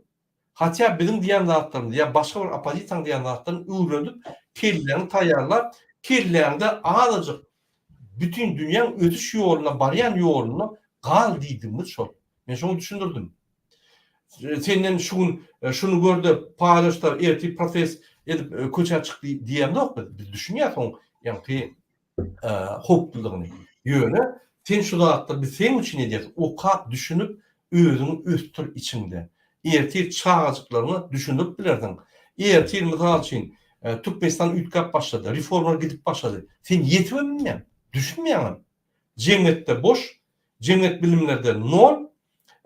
Hatça bizim diýen zatlarymız ýa başga bir opozisiýa diýen zatlaryň öwrenip, kellerini taýýarlap, kellerinde azajyk bütün dünýäň ötüş ýoluna, barýan ýoluna gal diýdiňiz şol. Men şonu düşündirdim. Senden şunu gördü, paylaştılar, erti protest edip köçe çıktı diýen yok. Biz düşünýärsiň, ýani hoplulygyny ýöne. Sen şu zatlar biz sen üçin edýäs, oka düşünüp özüňi östür içinde. Erti çağajyklaryny düşünüp bilerdiň. Erti mysal üçin Türkmenistan ütkap başladı, reformlar gidip başladı. Sen yetmemmen, düşünmeýän. Cemiyette boş, cemiyet bilimlerde nol,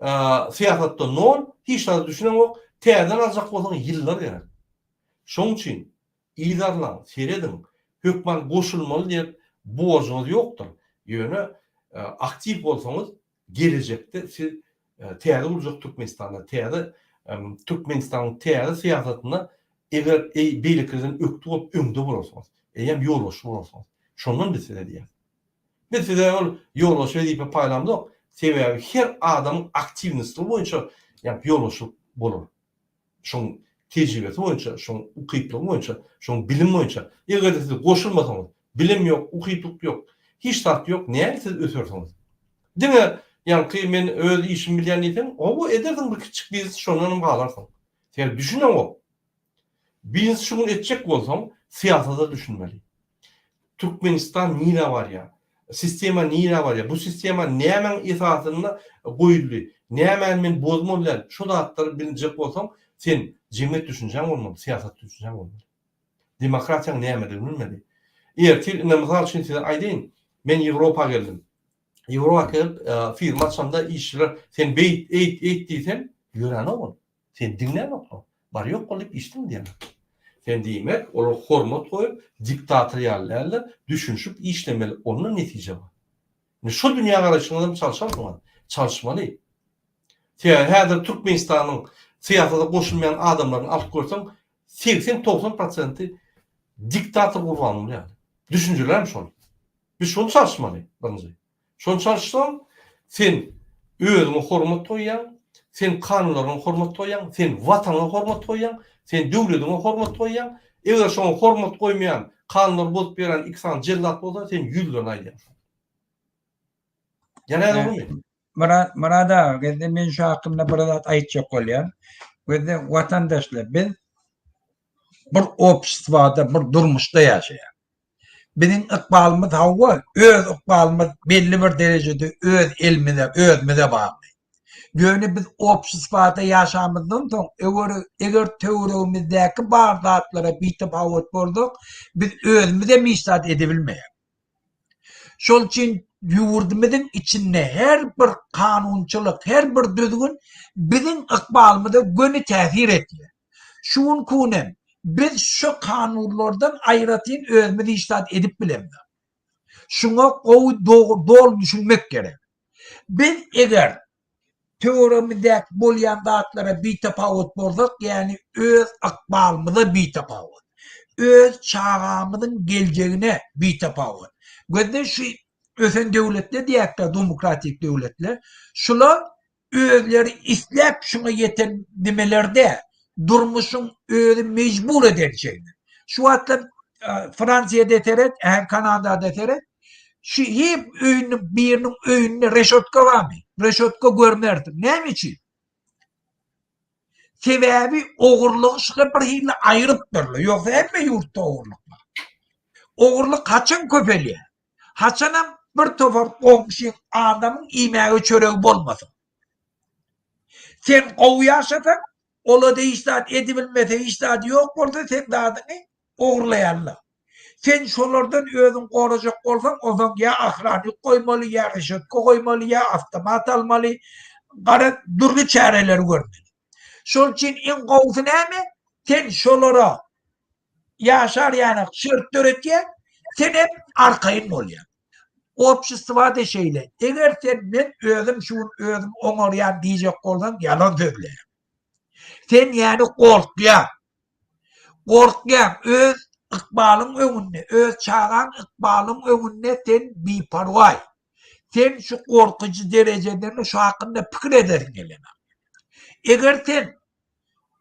siýasatda nol, hiç narsa düşünen yok. Täzeden aljak bolsaň ýyllar gerek. Şoň üçin ýylarlar seredin, hökman goşulmaly diýip borjunuz ýokdur. Ýöne aktiv bolsaňyz gelecekde siz täze urjak Türkmenistanda, täze Türkmenistanyň täze siýasatyna eger beýliklerden ökdi bolup öňde bolarsaňyz, eýem ýolbaşy bolarsaňyz, şondan biz size diýär. Biz size ol ýolbaşy diýip paýlamdyk. Sebäbi her adamyň aktivnesli boýunça ýa ýolbaşy bolar. Şoň tejribesi boýunça, şoň ukyplygy boýunça, şoň bilim boýunça. Eger siz goşulmasaňyz, bilim ýok, ukyplyk ýok, hiç tat ýok, näme siz ösürsiňiz? Diňe ýani men öz işimi bilýän edem, o bu ederdiň bir kiçik biz şondan galarsyň. Sen düşünen o. Biz şunu etjek bolsaň, siýasata düşünmeli. Türkmenistan nire var ya, sistema nire var ya, bu sistema nämen esasyny goýuldy, nämen men bozmalylar, şu zatları bilinjek bolsaň, sen jemgyýet düşünjäň bolmaly, siýasat düşünjäň bolmaly. Demokratiýa nämedir bilmeli. Ertir mysal üçin size aýdyn, men Ýewropa geldim. Ýewropa gelip firma açanda işler, sen beyt diýsen, ýören ol. Sen dinläme. Bar ýok bolup iştin diýen. Sen diýmek, olar hormat goýup, diktatoriýallarla düşünşüp işlemeli. Onun netije bar. Şu dünýä garaşyňda çalışýarsyň, çalışmaly. Häzir Türkmenistanyň siýasata goşulmayan adamlaryny alyp görseň, 80-90% diktator gurbanly. Düşünjeler şol. Biz şonu çalışmaly. Birinji. Şonu çalışsaň, sen özüňe hormat goýýan, sen kanunlaryna hormat goýýan, sen watanyna hormat goýýan, sen döwletiňe hormat goýýan, eger şoňa hormat goýmaýan, kanunlar bozup beren iksan jellat bolsa, sen ýüzden aýdýan. Ýa-ni doğrumy? Murada, gede men şu hakymda bir zat aýtjak bolýar. Gede watandaşlar biz bir opştwada, bir durmuşda ýaşaýar. Bizim ykbalymyz hawa, öz ykbalymyz belli bir derejede öz elmine, özüne bagly. Ýöne biz opştwada ýaşamyzdan soň eger töweregimizdäki bar zatlara bitapawat boldyk, biz özümize misat edebilmeýär. Şol üçin ýurdumyzyň içinde her bir kanunçylyk, her bir düzgün bizim ykbalymyza göni täsir etýär. Şuň kunem biz şu kanunlardan aýratyn özümizi istat edip bilemdi. Şuňa dol düşünmek gerek. Biz eger töweremizde bolýan zatlara bitapawat bolsak, ýani öz ykbalymyza bitapawat, öz çağamyzyň geljegine bitapawat. Gede şu ösen döwletler diýekler, demokratik döwletler, şular özleri isläp şuňa ýeten nimelerde durmuşyň özü mecbur edilýär. Şu wagtda Fransiýa deteret, Kanada deteret, şu hep biriniň öýünde reşotka barmy? Reşotka görmerdi. Näme üçin? Sebäbi ogurlygy şuňa bir hili aýryp berilýär. Ýoksa hemme ýurtda ogurlyk bar. Ogurlyk kaçan köpelýär? Haçanam bir topar 10 kişi adamın imäge çöregi bolmasa. Sen gowy ýaşasaň, ola da istat edibilmese, istat ýok bolsa sen dadyny ogurlaýarlar. Sen şolardan özüň gorajak bolsaň, ozaň ýa ahrany goýmaly, ýa reşetka goýmaly, ýa avtomat almaly, gara durly çäreler görmeli. Şol üçin en gowsy näme? Sen şolara ýaşar ýany şert töretýär, sen hep arkaýyn bolýar. Общeство de şeyle. Eğer sen men özüm şun özüm oňarýan diýjek bolsaň ýalan sözler. Sen ýani korkýan. Korkýan öz ykbalyň öňünde, öz çağan ykbalyň öňünde sen biparway. Sen şu korkucu derecede şu hakynda pikir ederin gelene. Eger sen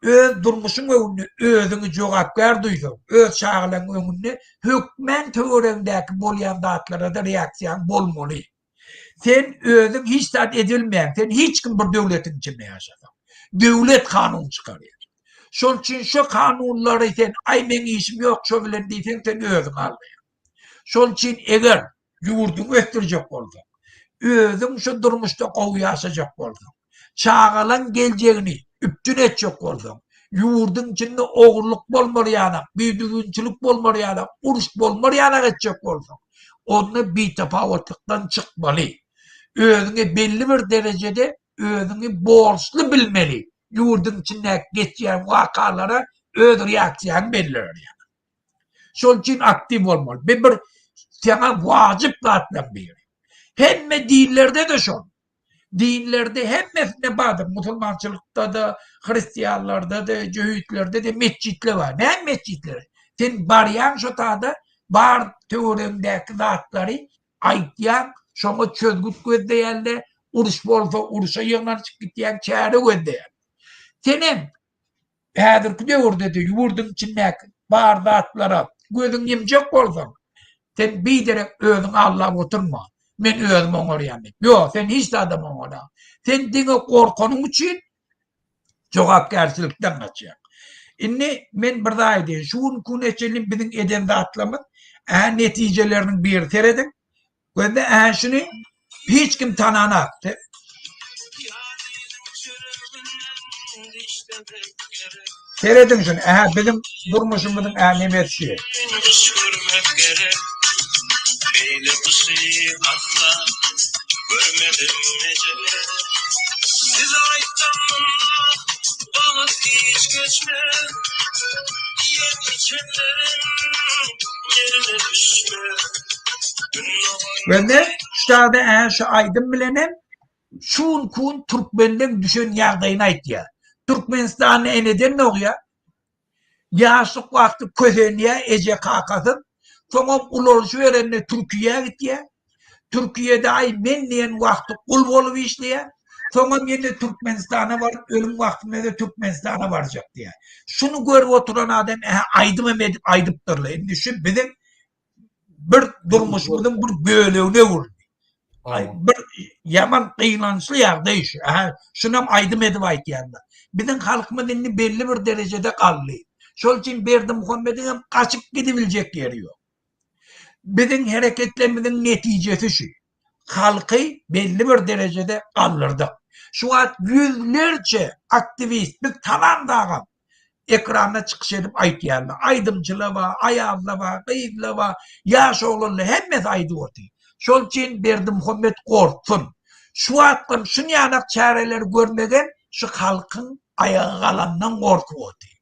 öz durmuşyň öňünde özüňi jogapkar duýsaň, öz çağlaryň öňünde hökmen töweregindäki bolýan zatlara da reaksiýaň bolmaly. Sen özüň hiç zat edilmeýän, sen hiç kim bir döwletiň içinde ýaşasaň. Döwlet kanun çykarýar. Şol üçin şu kanunlary sen ay men işim ýok şo bilen diýsen sen özüň almaýan. Şol üçin eger ýurduňy ötürjek bolsaň, özüň şu durmuşda gowy ýaşajak bolsaň, çağalan geljegini üptün etjek bolsaň, ýurduň içinde oğurluk bolmarýanak, büýdügünçilik bolmarýanak, uruş bolmarýanak etjek bolsaň, onu bitapawatlıkdan çykmaly. Özüňi belli bir derecede özüňi borçly bilmeli. Ýurduň içinde geçýän wakalara öz reaksiýaň bellerýär. Şol üçin aktiv bolmaly. Bir sana wajyp zatdan biri. Hemme dinlerde de şol. Dinlerde hemmesine bardyr. Musulmançylykda da, Hristiýanlarda da, Jüýütlerde de mescitler var. Ne mescitleri? Sen barýan şo taýda bar töweregindäki zatlary aýtýan, şoňa çözgüt gözleýänler, uruş bolsa uruşa ýygnanyp gitýän çäre gözleýän. Senem häzirki döwürde de ýurduň içindäki bar zatlara gözüň ýemjek bolsaň, sen biderek özüň allap oturma. Men özüm oňarýan. Ýok, sen hiç adam oňara. Sen diňe korkanyň üçin jogapkärçilikden gaçýan. Indi men bir daha diýen, şuň kuneçelim biziň eden zatlamyz netijelerini bir teredin. Gözde şunu hiç kim tananak. Teredin şunu. Bizim durmuşumuzun nemesi. Eyle bu şeyi asla görmedim necele. Siz ayttan bana hiç geçme. Yenikenlerin yerine düşme. Ve de şurada şu aydın bilenem şun kun Türkmen'den düşen yağdayını aytıyor. Türkmenistan'ı eneden ne oluyor? Yaşlık vakti közenliğe ece kakasın. Sonra uloluşu verenle Türkiye'ye gitti. Türkiye'de ay menleyen vakti kul bolup işliye. Sonra yine Türkmenistan'a var, ölüm vaktinde de Türkmenistan'a varacak diye. Şunu görüp oturan adam aydım edip aydıptırlar. Düşün bizim bir durmuşumuzun bir bölüğüne vurdu. Bir yaman kıyılançlı yağda işi. Şunam aydım edip aytyanlar. Bizim halkımız belli bir derecede kaldı. Şol için Berdi Muhammed'in kaçıp gidebilecek yeri yok. Bizim hareketlerimizin neticesi şu. Halkı belli bir derecede kaldırdık. Şu an yüzlerce aktivist bir tamam dağım ekrana çıkış edip aytyanlar. Aydımcılığı var, ayağlı var, kıyıklı var, yaş oğlunlu hemmez aydı ortaya. Şol için Berdi Muhammed korksun. Şu an şunu yanak çareleri görmeden şu halkın ayağı kalanından korku ortaya.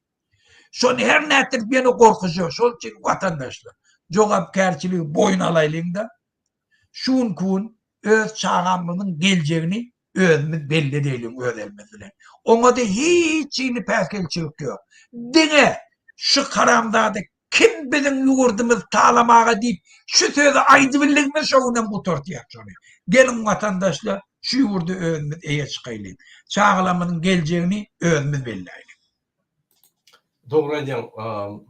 Şunu her nedir beni korkuyor. Şol için vatandaşlar. Jogapkärçiligi boyun alaýlygda şun kun öz çağamynyň geljegini özümiz belli diýelim öz elimiz bilen. Oňa da hiç ýyny päskelçilik ýok. Diňe şu karamdady kim biziň ýurdumyzy talamaga diýip şu sözi aýdy bildigmi şoňdan bu tortýar şonu. Gelin vatandaşlar şu ýurdu özümiz eýe çykaýly. Çağlamynyň geljegini özümiz belläýli. Dogry aýdýan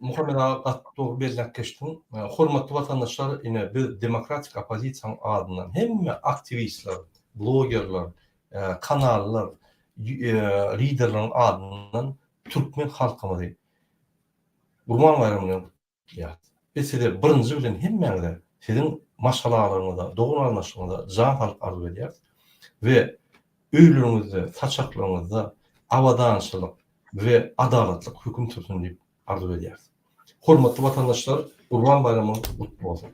Muhammed Ağa doğru belirlek geçtim. Hormatly vatandaşlar yine bir demokratik opozisiýanyň adından hemme aktivistler, blogerler, kanallar, liderlerin adından Türkmen halkymyzy Gurban bayramyny mesela birinji bilen hemmeňde siziň maşalalarynızda, dogry anlaşmagyňyzda jan halk arz edýär we öýleriňizde, saçaklaryňyzda awadançylyk ve adaletlik hüküm tutun diýip arz edýär. Hormatly vatandaşlar, Gurban bayramyny kutly bolsun.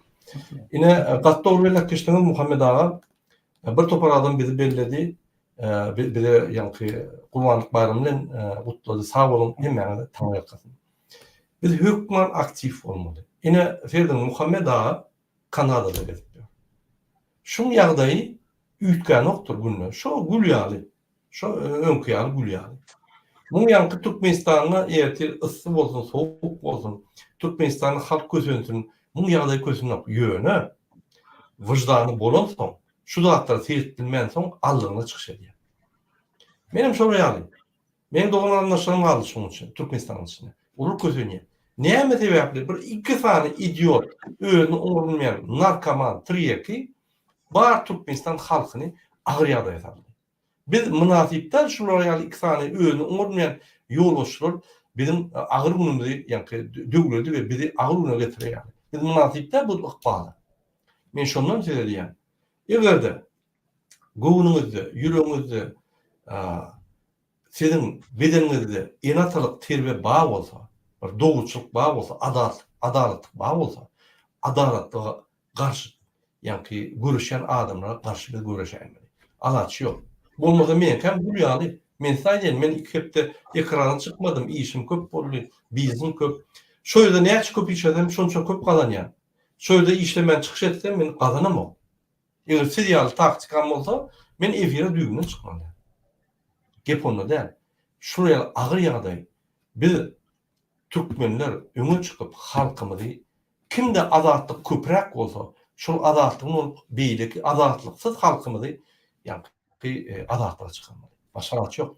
Ine gatda urlak geçtiňiz Muhammed Ağa bir topar adam bizi belledi. Bir ýanky Gurbanlyk bayramy bilen kutlady. Sag bolun, hemmeňize taňyr gasyn. Biz hökmen aktif bolmaly. Ine Ferdi Muhammed Ağa Kanada'da getiriyor. Şun ýagdaýy üýtgän okdur günne. Şo gülýaly. Şo öňküýaly gülýaly. Bu ýanky Türkmenistanyna ýeti ıssy bolsun, sowuk bolsun, Türkmenistanyň halk kösensin, bu ýagdaý kösenip ýöne, wyjdany bolan soň, şu zatlar seyretbilmän soň allygyna çykyş edýär. Menim şo ýaly. Men doğulanlaşan kaldı şunun için, Türkmenistan'ın içinde. Olur kötüne. Näme sebäpli? Bir iki sany idiot, öňü oňurmayan, narkoman, triyeki, bar Türkmenistan halkyny agyr ýagdaýa saldy. Biz münasipler şulara ýaly iki sany öňü oňurmayan ýolbaşçylar bizim agyr günümizde ýa-ni döwleti we bizi agyr güne getirýär. Biz münasipler bu ykbaly. Men şondan söz edýän. Egerde gowunuňyzda, ýüregiňizde sizin bedeninizde enatalyk terbe bağ bolsa, bir doguşçuluk bağ bolsa, adalet bağ bolsa, adalatlyga garşy, ýa-ki görüşen adamlara garşy biz görüşäýmiz. Alaçy ýok. Bolmasa men hem gülýaly. Men saýdym, men iki hepde ekrana çykmadym, işim köp boldy, bizim köp. Şo ýerde näçe köp iş edem, şonça köp kazanýar. Şo ýerde işle men çykyş etsem, men kazanamam. Eger serial taktikam bolsa, men efire düýgüne çykmam. Gep onda däl. Şuraya agyr ýagdaý. Biz türkmenler öňe çykyp halkymyzy kimde azatlyk köprek bolsa, şol azatlygyň olup beýleki azatlyksız halkymyzy ýa-ni azatlyga çykanmaly. Başga ýol ýok.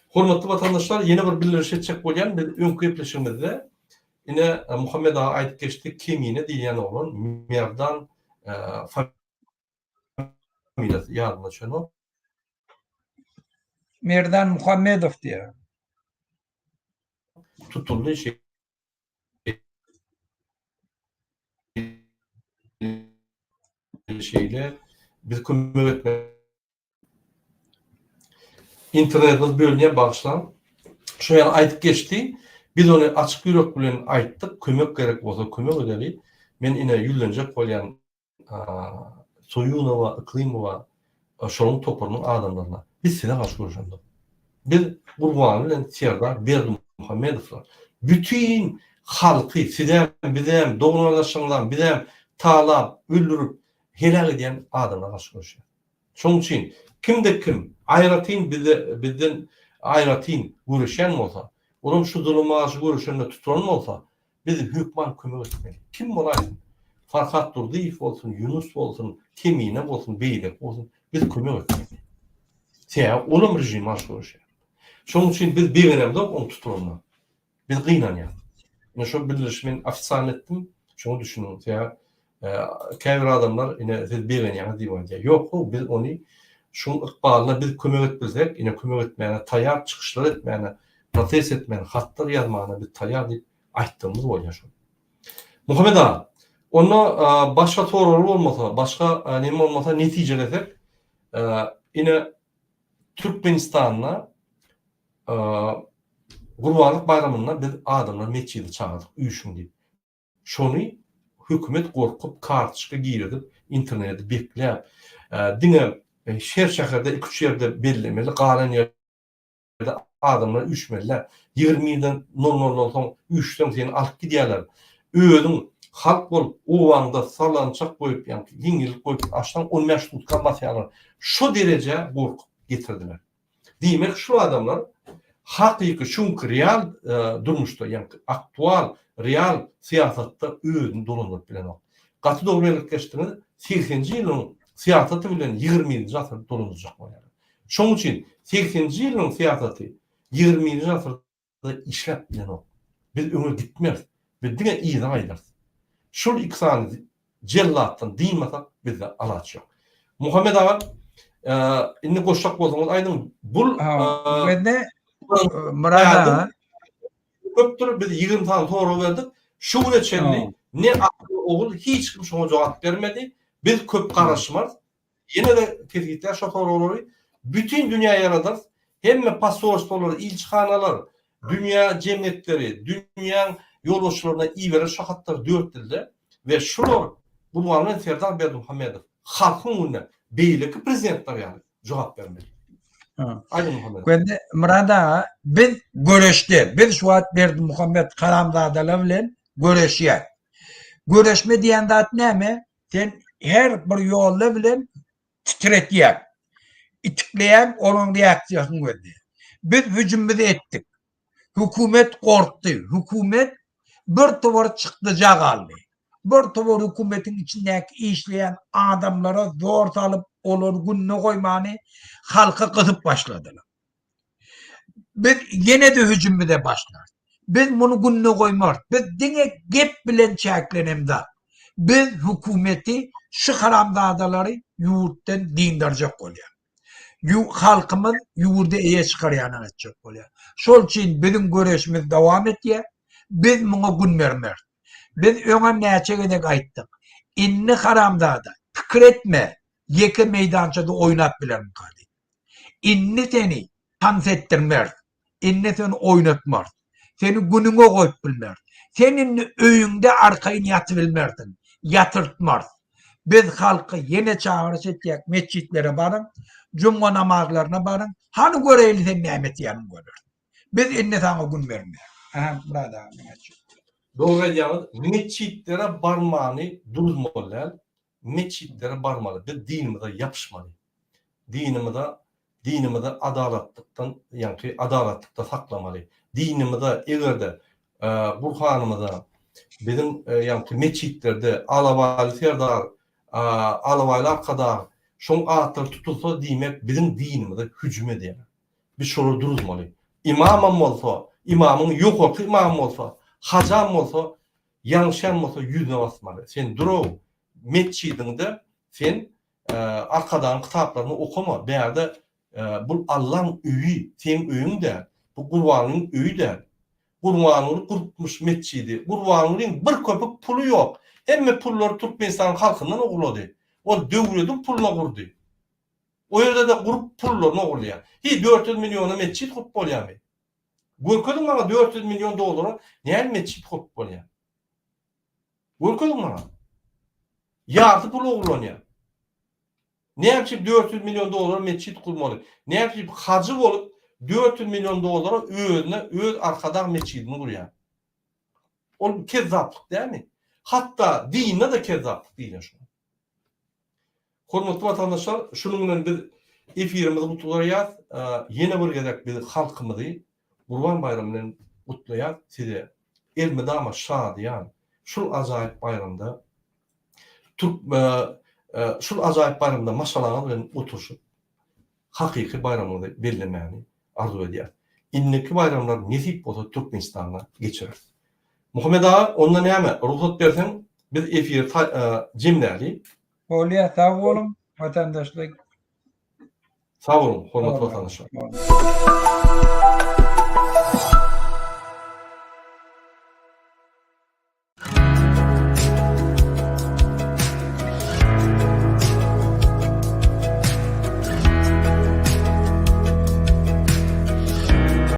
Hormatly vatandaşlar, ýene bir bildirişe etjek bolýan biz öňkü gepleşigimizde ine Muhammed ağa aýdyp geçdi, Kemine diýen oğlan Merdan familiýasy ýadyma çönüp Merdan Muhammedow diýer. tutuldu şeyle biz kömek etme internetimiz bölünýän bagşlan şu ýaly aýdyp geçdi. Biz onu açyk ýürek bilen aýtdyk, kömek gerek bolsa kömek edeli. Men ine ýüzlenjek bolýan Soyunowa, Iklimowa şonuň topurynyň adamlaryna biz sene garşy görüşendik. Biz Gurban bilen Serdar Berdimuhamedowlar bütün halky sizem bizem doğulanlaşanlar bizem talap öldürüp helak edýän adamlar garşy görüşýär. Şonuň üçin kimde kim aýratyn bizden aýratyn görüşen bolsa, olam şu zuluma garşy görüşende tutulan bolsa, biz hökman kömek etmeli. Kim bolaýyn? Farhat Durdiýew bolsun, Yunus bolsun, Kemine bolsun, beýlek bolsun, biz kömek etmeli. Sen olam rejim garşy görüşýär. Şonuň üçin biz beýlenemde onu tutulanlar. Biz gynanýar. Men şo bildirişimi ofisial etdim. Şonu düşünün. Ya käbir adamlar ine siz beýlenýär diýip ýok, biz onu şoň ykbalyna biz kömek etbilsek, ine kömek etmäne, taýýar çykyşlar etmäne, protest etmäne, hatlar ýazmagyna biz taýýar diýip aýtdığımız bolýar şo. Muhammed ağa, onu başga soralar bolmasa, başga neme bolmasa netijelesek, ine Türkmenistanyna Gurbanlyk bayramyna biz adamlar meçhidi çağırdyk, üýüşüm diýip. Şonu hökümet gorkup kartçyka giýredip, internetde bekläp, diňe şer şäherde 2-3 ýerde bellemeli, galan ýerde adamlar üýüşmeliler. 20-den 00 soň 3-den seni alyp gidýärler. Özüň halk bolup, o wagtda salançak goýup, ýa-ni ýeňillik goýup, aşdan 10 ýaş tutkan basýarlar. Şo derejä gorkup getirdiler. Diýmek şu adamlar hakyky şuňky real durmuşda, ýa-ni aktual, real siýasatda özüni dolandyryp bilen ok. Gaty dogrylyk geçdiňiz 80-nji ýylyň siýasaty bilen 20-nji asyrda dolandyryjak bolýar. Şoň üçin 80-nji ýylyň siýasaty 20-nji asyrda işläp bilen ok. Biz öňe gitmez. Biz diňe ýyla aýdar. Şol iki sany jellatdan diýmasak bizde alaçy ýok. Muhammed ağa indi goşak bolsaňyz aýdym. Bul Bende Murada köpdür biz 20 tane soru verdik. Şu güne çelli ne aklı oğul hiç kim şoňa jogap bermedi. Biz köp garaşmaz. Ýene de kirgitler şu soruları bütün dünýä ýaradar. Hemme pasportlar, ilçhanalar, dünýä jemgyýetleri, dünýäň ýolbaşçylaryna iýere şahatlar 4 dilde we şular Gurban Serdar Berdimuhammedow halkyň önüne beýleki prezidentler ýaly jogap bermeli. Aýdy Muhammed. Bende Murada biz görüşdi. Biz şu wagt Berdimuhammed Karamzadalar bilen görüşýär. Göreşme diýen zat näme? Sen her bir ýolda bilen titretýär. İtikleyen onun reaksiyonu verdi. Biz hücumumuzu ettik. Hükümet korktu. Hükümet bir tovar çıktıca kaldı. Bir tovar hükümetin içindeki işleyen adamlara zor salıp olur gününe koymanı halka kızıp başladılar. Biz yine de hücumumuza başlar. Biz bunu gününe koymaz. Biz dine gep bilen çeklenemde. Biz hükümeti şu haramzadaları yurttan dindarcak oluyor. Halkımız yurda eye çıkaryanı etcek bolýar. Şol üçin bizim göreşimiz dowam etýär. Biz muňa gün bermer. Biz öňe näçe gedek aýtdyk. Inni haramzada pikir etme. Ýeke meýdançada oýnap bilen kady. Inni seni tansetdirmer. Inni seni oýnatmaz. Seni günüňe goýup bilmer. Senin öýüňde arkaýyn ýatyp bilmerdin. Yatırtmaz. Biz halky ýene çağırış etýäk, meçitlere barın. Cuma namazlarına barın. Hani göreyli sen nimet yanım görür. Biz inne sana gün vermiyor. Aha, burada. Doğru diýäňiz, meçitlere barmany durmaly. Meçitlere barmaly. Biz dinimize yapışmaly. Dinimize adalatlıktan, yani adalatlıkta saklamaly. Dinimize egerde Burhanymyza bizim yani meçitlerde alawaly serdar, alawaly arkadar şoň atlar tutulsa diýmek bizim dinimize hücum edýär. Biz şola duruzmaly. İmamam bolsa, imamyň ýok bolsa, imam bolsa, hajam bolsa, ýanşan bolsa ýüzüne basmaly. Sen duraw meçidinde sen arkadan kitaplarını okuma. Bäde bu Allah'ın öýü, sen öýüňde, bu Gurbanyň öýüde. Gurbanyň gurpmuş meçidi. Gurbanyň bir köpek pulu ýok. Emme pullar Türkmenistan halkyndan oglady. O döwletin puluna gurdy. O ýerde de gurup pullaryny oglaýar. 400 milyona meçit kurup bolýarmy? Görkedim maňa 400 milyon dolara näme meçit kurup bolýar? Görkedim maňa. Ýarty pul oglanýar. Näme 400 milyon dolara meçit kurmaly? Näme hacı bolup 400 milyon dolara öz arkadan meçidini kurýar. O kezzaplyk dämi? Hatta dinine de kezzaplyk diýilen şu. Hormatly vatandaşlar, şunun bilen biz efirimizi gutlaýar. Ýene bir gezek biz halkymyzy Gurban bayramynyň gutlaýar. Size elmedama şadyan. Şul ajaýyp bayramda şul ajaýyp bayramda maşalaňyz bilen oturşup hakyky bayramyny bellemäni arzu edýär. Inneki bayramlar nesip bolsa Türkmenistanda geçirir. Muhammed ağa, onda näme? Ruhsat berseň biz efir jemläli. Bolýar, sag bolun vatandaşlar. Sağ olun, hormatly vatandaşlar.